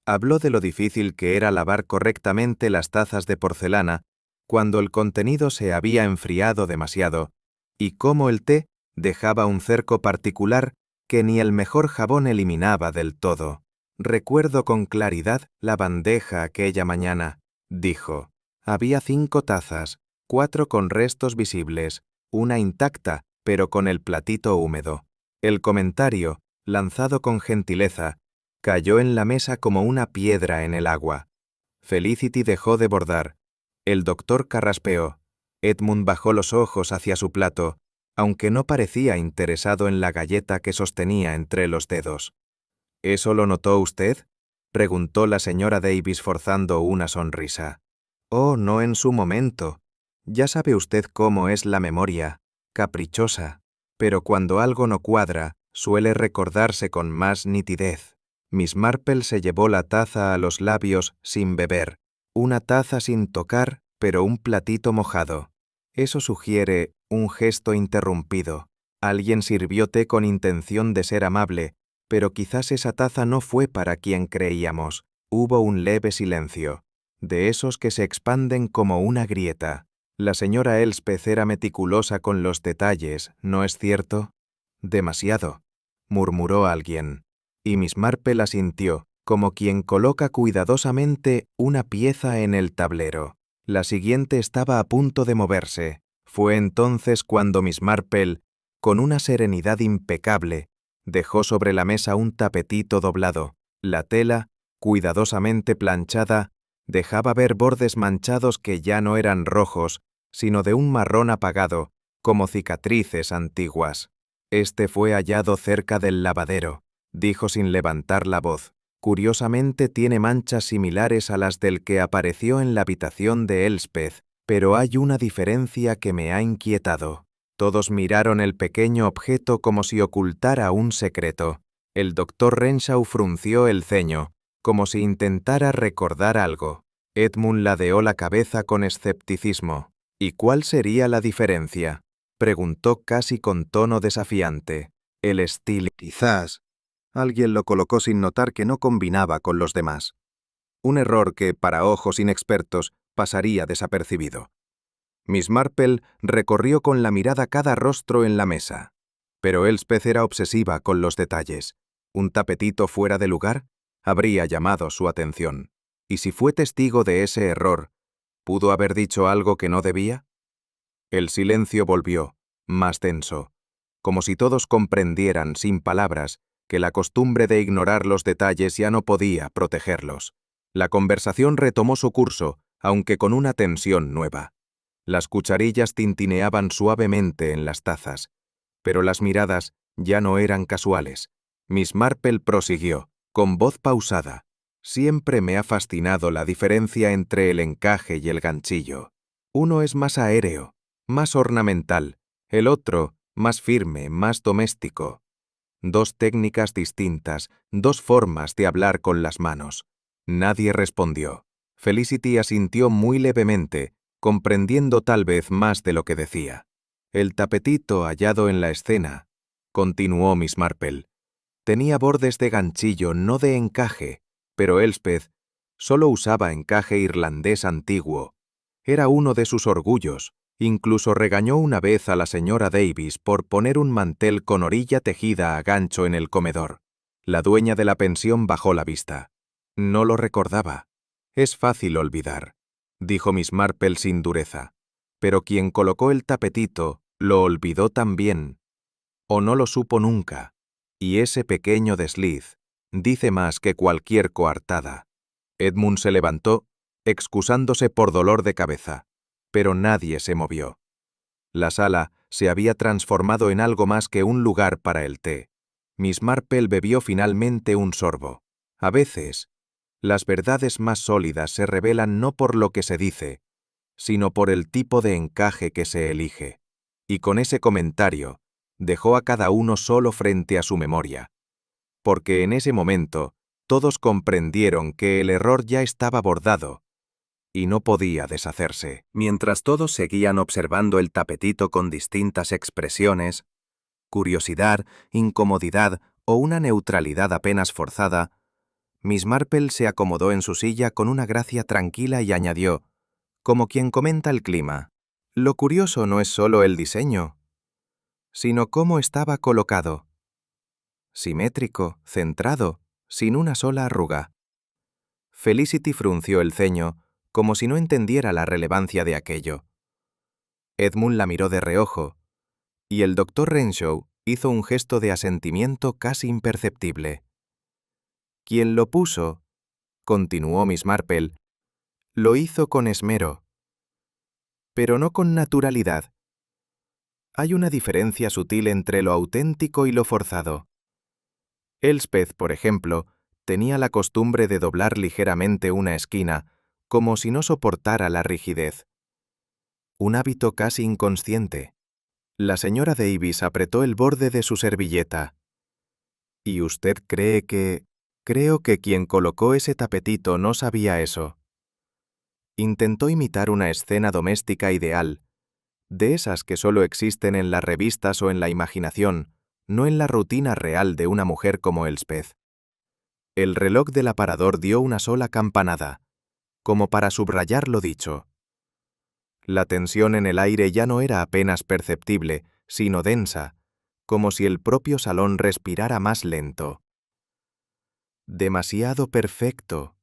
Habló de lo difícil que era lavar correctamente las tazas de porcelana cuando el contenido se había enfriado demasiado, y cómo el té dejaba un cerco particular que ni el mejor jabón eliminaba del todo. «Recuerdo con claridad la bandeja aquella mañana», dijo. «Había 5 tazas, 4 con restos visibles, una intacta, pero con el platito húmedo». El comentario, lanzado con gentileza, cayó en la mesa como una piedra en el agua. Felicity dejó de bordar. El doctor carraspeó. Edmund bajó los ojos hacia su plato, aunque no parecía interesado en la galleta que sostenía entre los dedos. «¿Eso lo notó usted?», preguntó la señora Davis forzando una sonrisa. «Oh, no en su momento. Ya sabe usted cómo es la memoria, caprichosa, pero cuando algo no cuadra, suele recordarse con más nitidez». Miss Marple se llevó la taza a los labios sin beber. Una taza sin tocar, pero un platito mojado. Eso sugiere un gesto interrumpido. Alguien sirvió té con intención de ser amable, pero quizás esa taza no fue para quien creíamos. Hubo un leve silencio, de esos que se expanden como una grieta. La señora Elspeth era meticulosa con los detalles, ¿no es cierto? «Demasiado», murmuró alguien. Y Miss Marple asintió, como quien coloca cuidadosamente una pieza en el tablero. La siguiente estaba a punto de moverse. Fue entonces cuando Miss Marple, con una serenidad impecable, dejó sobre la mesa un tapetito doblado. La tela, cuidadosamente planchada, dejaba ver bordes manchados que ya no eran rojos, sino de un marrón apagado, como cicatrices antiguas. «Este fue hallado cerca del lavadero», dijo sin levantar la voz. «Curiosamente tiene manchas similares a las del que apareció en la habitación de Elspeth, pero hay una diferencia que me ha inquietado». Todos miraron el pequeño objeto como si ocultara un secreto. El doctor Renshaw frunció el ceño, como si intentara recordar algo. Edmund ladeó la cabeza con escepticismo. «¿Y cuál sería la diferencia?», preguntó casi con tono desafiante. «El estilo. Quizás alguien lo colocó sin notar que no combinaba con los demás. Un error que, para ojos inexpertos, pasaría desapercibido». Miss Marple recorrió con la mirada cada rostro en la mesa. Pero Elspeth era obsesiva con los detalles. Un tapetito fuera de lugar habría llamado su atención. Y si fue testigo de ese error, ¿pudo haber dicho algo que no debía? El silencio volvió, más tenso, como si todos comprendieran, sin palabras, que la costumbre de ignorar los detalles ya no podía protegerlos. La conversación retomó su curso, aunque con una tensión nueva. Las cucharillas tintineaban suavemente en las tazas, pero las miradas ya no eran casuales. Miss Marple prosiguió, con voz pausada. «Siempre me ha fascinado la diferencia entre el encaje y el ganchillo. Uno es más aéreo, más ornamental, el otro más firme, más doméstico. Dos técnicas distintas, dos formas de hablar con las manos. Nadie respondió. Felicity asintió muy levemente, comprendiendo tal vez más de lo que decía. El tapetito hallado en la escena, continuó Miss Marple, tenía bordes de ganchillo, no de encaje, pero Elspeth solo usaba encaje irlandés antiguo. Era uno de sus orgullos. Incluso regañó una vez a la señora Davis por poner un mantel con orilla tejida a gancho en el comedor. La dueña de la pensión bajó la vista. No lo recordaba. Es fácil olvidar, dijo Miss Marple sin dureza. Pero quien colocó el tapetito lo olvidó también. O no lo supo nunca. Y ese pequeño desliz dice más que cualquier coartada. Edmund se levantó, excusándose por dolor de cabeza, pero nadie se movió. La sala se había transformado en algo más que un lugar para el té. Miss Marple bebió finalmente un sorbo. A veces, las verdades más sólidas se revelan no por lo que se dice, sino por el tipo de encaje que se elige. Y con ese comentario, dejó a cada uno solo frente a su memoria. Porque en ese momento, todos comprendieron que el error ya estaba bordado y no podía deshacerse. Mientras todos seguían observando el tapetito con distintas expresiones, curiosidad, incomodidad o una neutralidad apenas forzada, Miss Marple se acomodó en su silla con una gracia tranquila y añadió, como quien comenta el clima: lo curioso no es solo el diseño, sino cómo estaba colocado. Simétrico, centrado, sin una sola arruga. Felicity frunció el ceño, como si no entendiera la relevancia de aquello. Edmund la miró de reojo, y el Dr. Renshaw hizo un gesto de asentimiento casi imperceptible. Quien lo puso, continuó Miss Marple, lo hizo con esmero, pero no con naturalidad. Hay una diferencia sutil entre lo auténtico y lo forzado. Elspeth, por ejemplo, tenía la costumbre de doblar ligeramente una esquina, como si no soportara la rigidez. Un hábito casi inconsciente. La señora Davis apretó el borde de su servilleta. ¿Y usted cree que...? Creo que quien colocó ese tapetito no sabía eso. Intentó imitar una escena doméstica ideal, de esas que solo existen en las revistas o en la imaginación, no en la rutina real de una mujer como Elspeth. El reloj del aparador dio una sola campanada, como para subrayar lo dicho. La tensión en el aire ya no era apenas perceptible, sino densa, como si el propio salón respirara más lento. «Demasiado perfecto»,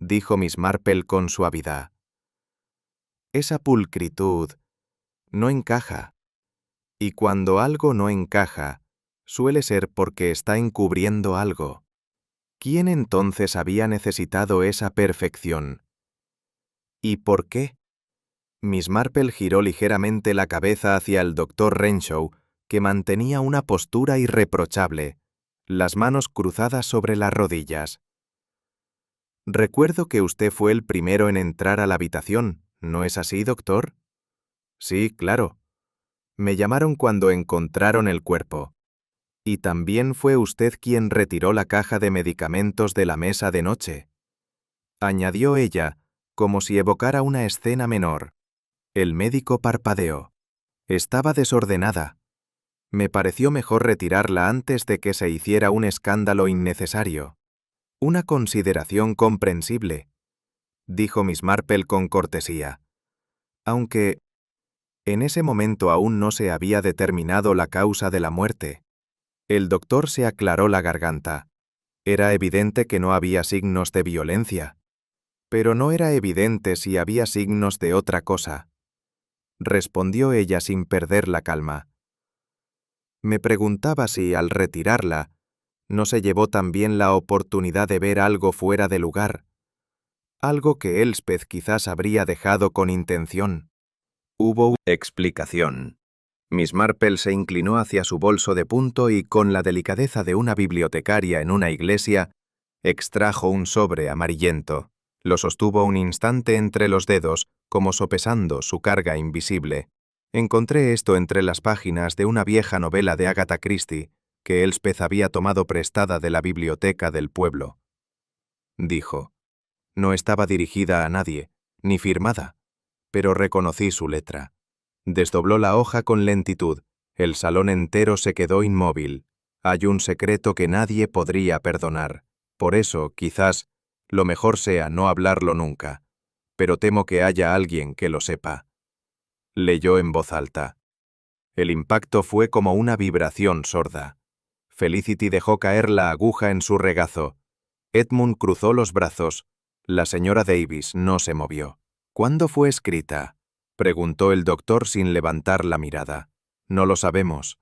dijo Miss Marple con suavidad. «Esa pulcritud no encaja. Y cuando algo no encaja, suele ser porque está encubriendo algo. ¿Quién entonces había necesitado esa perfección? ¿Y por qué?» Miss Marple giró ligeramente la cabeza hacia el Dr. Renshaw, que mantenía una postura irreprochable, las manos cruzadas sobre las rodillas. «Recuerdo que usted fue el primero en entrar a la habitación, ¿no es así, doctor?» «Sí, claro. Me llamaron cuando encontraron el cuerpo. Y también fue usted quien retiró la caja de medicamentos de la mesa de noche», añadió ella, como si evocara una escena menor. El médico parpadeó. Estaba desordenada. Me pareció mejor retirarla antes de que se hiciera un escándalo innecesario. Una consideración comprensible, dijo Miss Marple con cortesía. Aunque en ese momento aún no se había determinado la causa de la muerte. El doctor se aclaró la garganta. Era evidente que no había signos de violencia. Pero no era evidente si había signos de otra cosa. Respondió ella sin perder la calma. Me preguntaba si, al retirarla, no se llevó también la oportunidad de ver algo fuera de lugar, algo que Elspeth quizás habría dejado con intención. Hubo una explicación. Miss Marple se inclinó hacia su bolso de punto y, con la delicadeza de una bibliotecaria en una iglesia, extrajo un sobre amarillento. Lo sostuvo un instante entre los dedos, como sopesando su carga invisible. Encontré esto entre las páginas de una vieja novela de Agatha Christie, que Elspeth había tomado prestada de la biblioteca del pueblo. Dijo. No estaba dirigida a nadie, ni firmada, pero reconocí su letra. Desdobló la hoja con lentitud. El salón entero se quedó inmóvil. Hay un secreto que nadie podría perdonar. Por eso, quizás, lo mejor sea no hablarlo nunca. Pero temo que haya alguien que lo sepa. Leyó en voz alta. El impacto fue como una vibración sorda. Felicity dejó caer la aguja en su regazo. Edmund cruzó los brazos. La señora Davis no se movió. ¿Cuándo fue escrita?, preguntó el doctor sin levantar la mirada. No lo sabemos,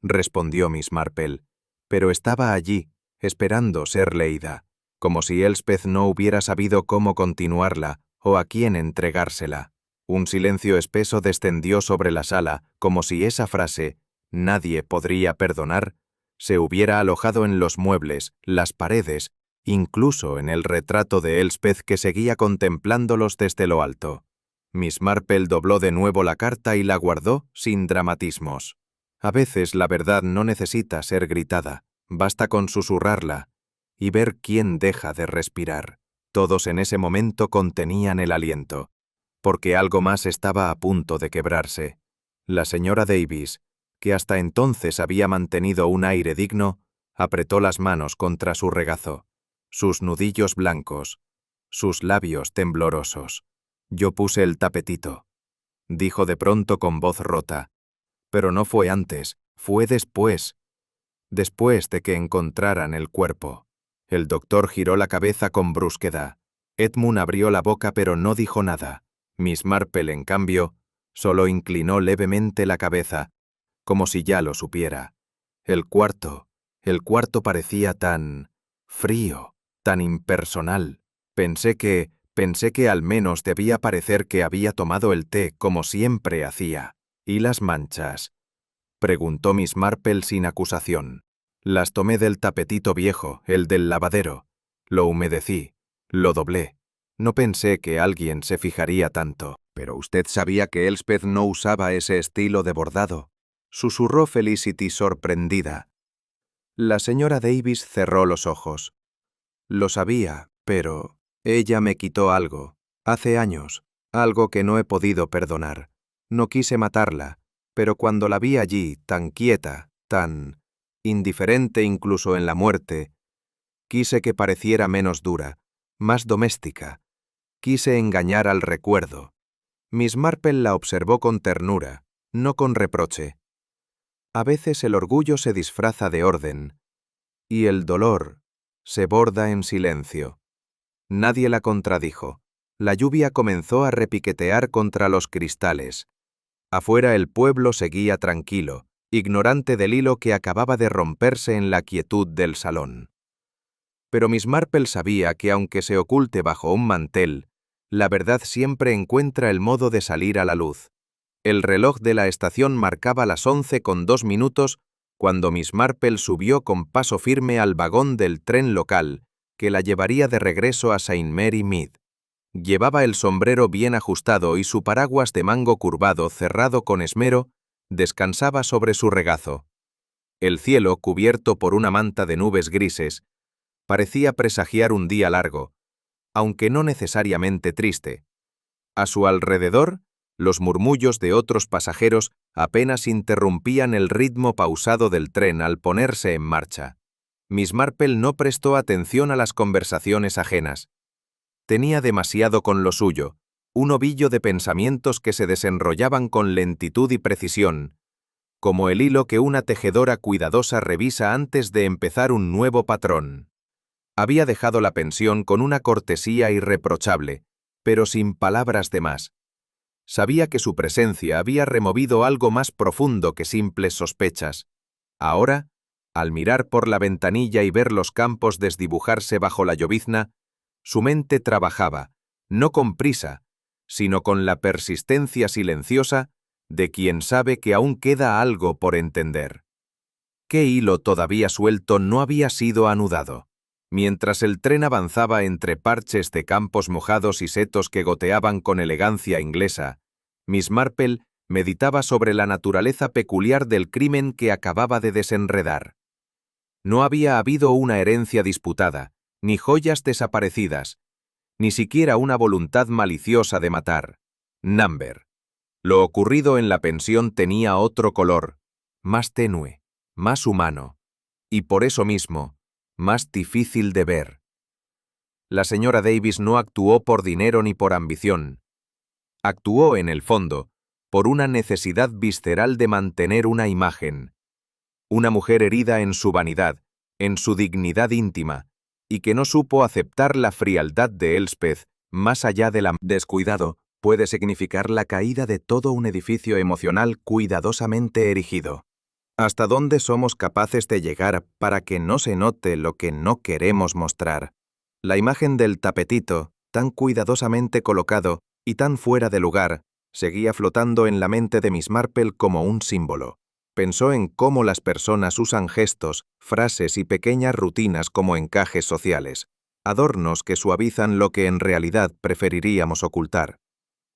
respondió Miss Marple, pero estaba allí, esperando ser leída, como si Elspeth no hubiera sabido cómo continuarla o a quién entregársela. Un silencio espeso descendió sobre la sala, como si esa frase, nadie podría perdonar, se hubiera alojado en los muebles, las paredes, incluso en el retrato de Elspeth que seguía contemplándolos desde lo alto. Miss Marple dobló de nuevo la carta y la guardó sin dramatismos. A veces la verdad no necesita ser gritada, basta con susurrarla y ver quién deja de respirar. Todos en ese momento contenían el aliento, porque algo más estaba a punto de quebrarse. La señora Davis, que hasta entonces había mantenido un aire digno, apretó las manos contra su regazo, sus nudillos blancos, sus labios temblorosos. Yo puse el tapetito, dijo de pronto con voz rota. Pero no fue antes, fue después de que encontraran el cuerpo. El doctor giró la cabeza con brusquedad. Edmund abrió la boca pero no dijo nada. Miss Marple, en cambio, solo inclinó levemente la cabeza, como si ya lo supiera. El cuarto parecía tan frío, tan impersonal. Pensé que al menos debía parecer que había tomado el té como siempre hacía. ¿Y las manchas?, preguntó Miss Marple sin acusación. Las tomé del tapetito viejo, el del lavadero. Lo humedecí, lo doblé. No pensé que alguien se fijaría tanto. Pero usted sabía que Elspeth no usaba ese estilo de bordado, susurró Felicity sorprendida. La señora Davis cerró los ojos. Lo sabía, pero ella me quitó algo, hace años, algo que no he podido perdonar. No quise matarla, pero cuando la vi allí, tan quieta, tan indiferente incluso en la muerte, quise que pareciera menos dura, más doméstica. Quise engañar al recuerdo. Miss Marple la observó con ternura, no con reproche. A veces el orgullo se disfraza de orden, y el dolor se borda en silencio. Nadie la contradijo. La lluvia comenzó a repiquetear contra los cristales. Afuera el pueblo seguía tranquilo, ignorante del hilo que acababa de romperse en la quietud del salón. Pero Miss Marple sabía que aunque se oculte bajo un mantel, la verdad siempre encuentra el modo de salir a la luz. El reloj de la estación marcaba las 11:02 cuando Miss Marple subió con paso firme al vagón del tren local que la llevaría de regreso a St. Mary Mead. Llevaba el sombrero bien ajustado y su paraguas de mango curvado cerrado con esmero descansaba sobre su regazo. El cielo, cubierto por una manta de nubes grises, parecía presagiar un día largo, aunque no necesariamente triste. A su alrededor, los murmullos de otros pasajeros apenas interrumpían el ritmo pausado del tren al ponerse en marcha. Miss Marple no prestó atención a las conversaciones ajenas. Tenía demasiado con lo suyo, un ovillo de pensamientos que se desenrollaban con lentitud y precisión, como el hilo que una tejedora cuidadosa revisa antes de empezar un nuevo patrón. Había dejado la pensión con una cortesía irreprochable, pero sin palabras de más. Sabía que su presencia había removido algo más profundo que simples sospechas. Ahora, al mirar por la ventanilla y ver los campos desdibujarse bajo la llovizna, su mente trabajaba, no con prisa, sino con la persistencia silenciosa de quien sabe que aún queda algo por entender. ¿Qué hilo todavía suelto no había sido anudado? Mientras el tren avanzaba entre parches de campos mojados y setos que goteaban con elegancia inglesa, Miss Marple meditaba sobre la naturaleza peculiar del crimen que acababa de desenredar. No había habido una herencia disputada, ni joyas desaparecidas, ni siquiera una voluntad maliciosa de matar. Number. Lo ocurrido en la pensión tenía otro color, más tenue, más humano, y por eso mismo, más difícil de ver. La señora Davis no actuó por dinero ni por ambición. Actuó, en el fondo, por una necesidad visceral de mantener una imagen. Una mujer herida en su vanidad, en su dignidad íntima, y que no supo aceptar la frialdad de Elspeth más allá de la descuidado, puede significar la caída de todo un edificio emocional cuidadosamente erigido. ¿Hasta dónde somos capaces de llegar para que no se note lo que no queremos mostrar? La imagen del tapetito, tan cuidadosamente colocado y tan fuera de lugar, seguía flotando en la mente de Miss Marple como un símbolo. Pensó en cómo las personas usan gestos, frases y pequeñas rutinas como encajes sociales, adornos que suavizan lo que en realidad preferiríamos ocultar.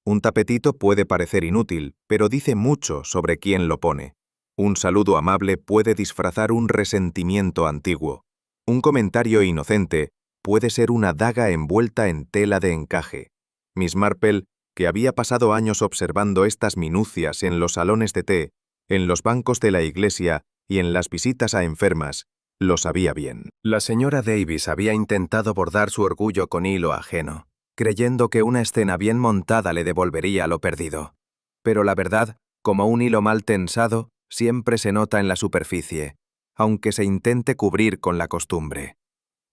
Un tapetito puede parecer inútil, pero dice mucho sobre quién lo pone. Un saludo amable puede disfrazar un resentimiento antiguo. Un comentario inocente puede ser una daga envuelta en tela de encaje. Miss Marple, que había pasado años observando estas minucias en los salones de té, en los bancos de la iglesia y en las visitas a enfermas, lo sabía bien. La señora Davis había intentado bordar su orgullo con hilo ajeno, creyendo que una escena bien montada le devolvería lo perdido. Pero la verdad, como un hilo mal tensado, siempre se nota en la superficie, aunque se intente cubrir con la costumbre.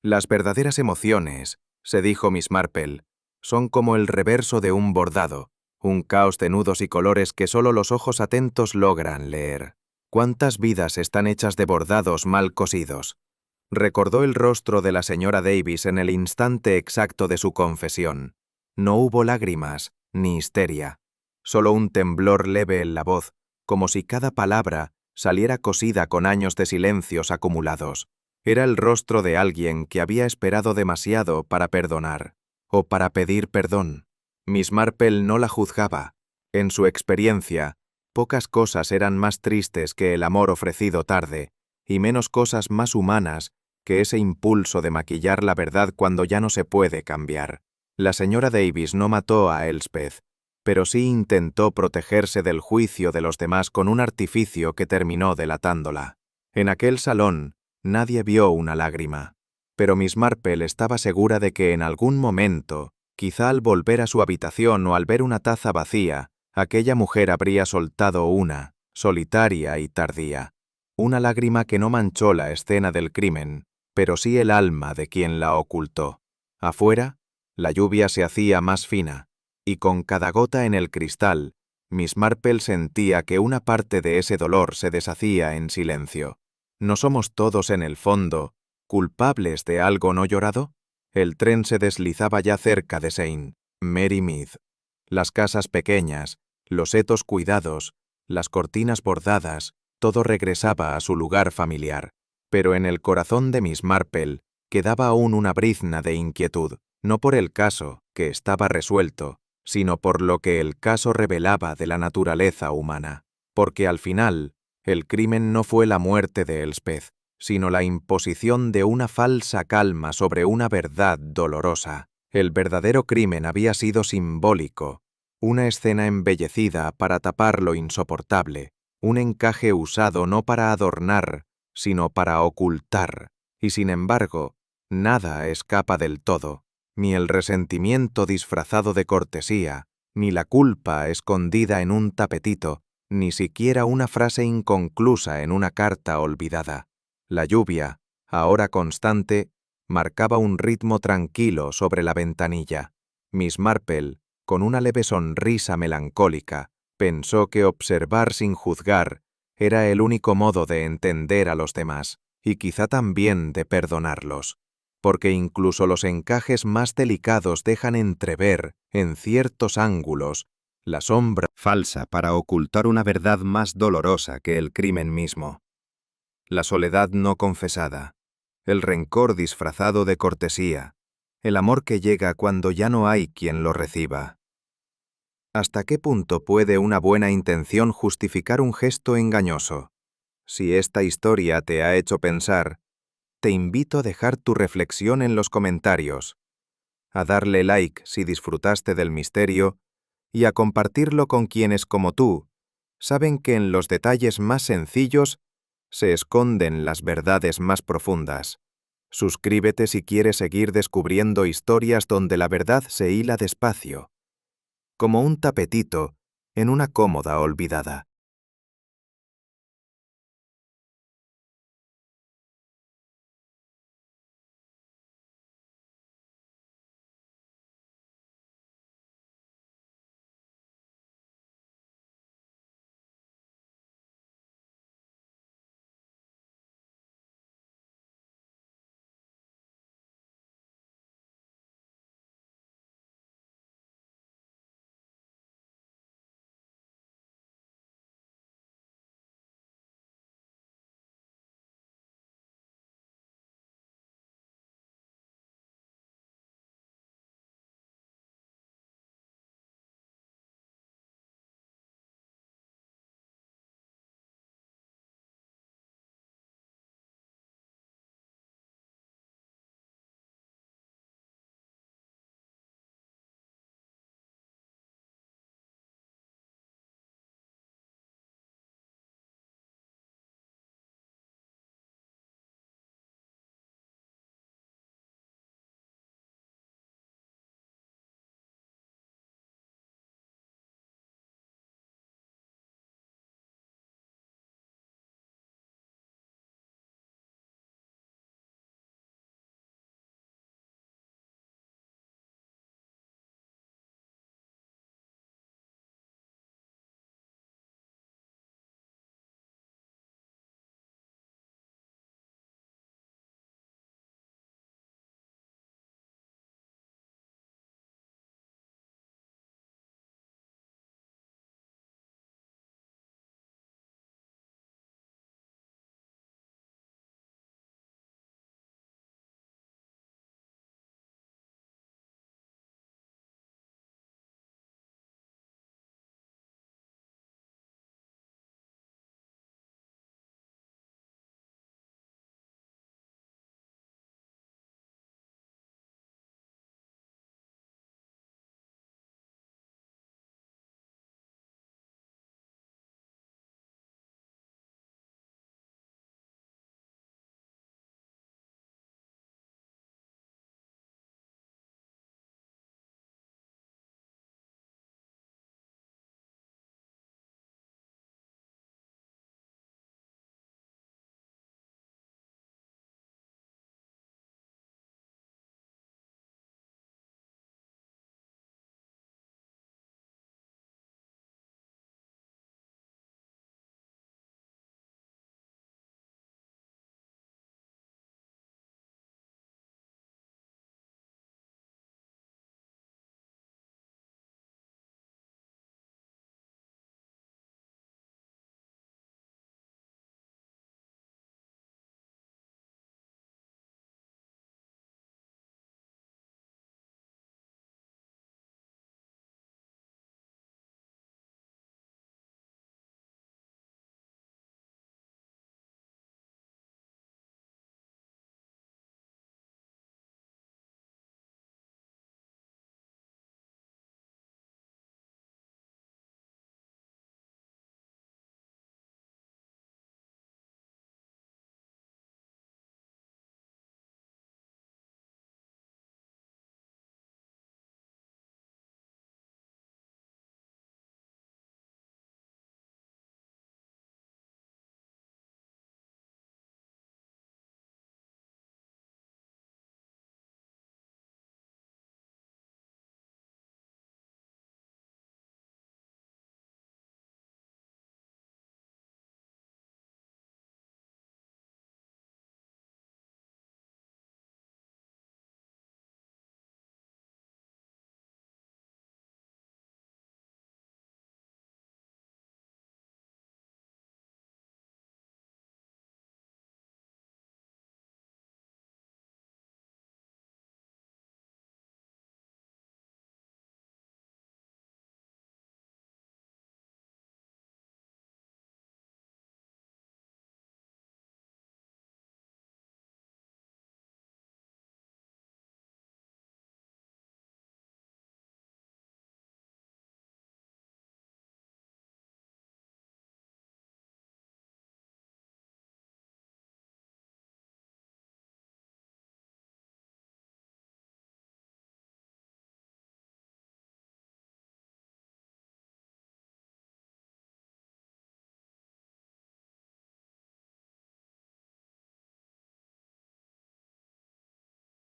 Las verdaderas emociones, se dijo Miss Marple, son como el reverso de un bordado, un caos de nudos y colores que solo los ojos atentos logran leer. ¿Cuántas vidas están hechas de bordados mal cosidos? Recordó el rostro de la señora Davis en el instante exacto de su confesión. No hubo lágrimas, ni histeria, solo un temblor leve en la voz, como si cada palabra saliera cosida con años de silencios acumulados. Era el rostro de alguien que había esperado demasiado para perdonar, o para pedir perdón. Miss Marple no la juzgaba. En su experiencia, pocas cosas eran más tristes que el amor ofrecido tarde, y menos cosas más humanas que ese impulso de maquillar la verdad cuando ya no se puede cambiar. La señora Davis no mató a Elspeth, pero sí intentó protegerse del juicio de los demás con un artificio que terminó delatándola. En aquel salón, nadie vio una lágrima, pero Miss Marple estaba segura de que en algún momento, quizá al volver a su habitación o al ver una taza vacía, aquella mujer habría soltado una, solitaria y tardía. Una lágrima que no manchó la escena del crimen, pero sí el alma de quien la ocultó. Afuera, la lluvia se hacía más fina, y con cada gota en el cristal, Miss Marple sentía que una parte de ese dolor se deshacía en silencio. ¿No somos todos en el fondo culpables de algo no llorado? El tren se deslizaba ya cerca de St. Mary Mead. Las casas pequeñas, los setos cuidados, las cortinas bordadas, todo regresaba a su lugar familiar. Pero en el corazón de Miss Marple quedaba aún una brizna de inquietud, no por el caso, que estaba resuelto, sino por lo que el caso revelaba de la naturaleza humana. Porque al final, el crimen no fue la muerte de Elspeth, sino la imposición de una falsa calma sobre una verdad dolorosa. El verdadero crimen había sido simbólico, una escena embellecida para tapar lo insoportable, un encaje usado no para adornar, sino para ocultar, y sin embargo, nada escapa del todo, ni el resentimiento disfrazado de cortesía, ni la culpa escondida en un tapetito, ni siquiera una frase inconclusa en una carta olvidada. La lluvia, ahora constante, marcaba un ritmo tranquilo sobre la ventanilla. Miss Marple, con una leve sonrisa melancólica, pensó que observar sin juzgar era el único modo de entender a los demás, y quizá también de perdonarlos, porque incluso los encajes más delicados dejan entrever, en ciertos ángulos, la sombra falsa para ocultar una verdad más dolorosa que el crimen mismo. La soledad no confesada, el rencor disfrazado de cortesía, el amor que llega cuando ya no hay quien lo reciba. ¿Hasta qué punto puede una buena intención justificar un gesto engañoso? Si esta historia te ha hecho pensar, te invito a dejar tu reflexión en los comentarios, a darle like si disfrutaste del misterio y a compartirlo con quienes, como tú, saben que en los detalles más sencillos se esconden las verdades más profundas. Suscríbete si quieres seguir descubriendo historias donde la verdad se hila despacio, como un tapetito en una cómoda olvidada.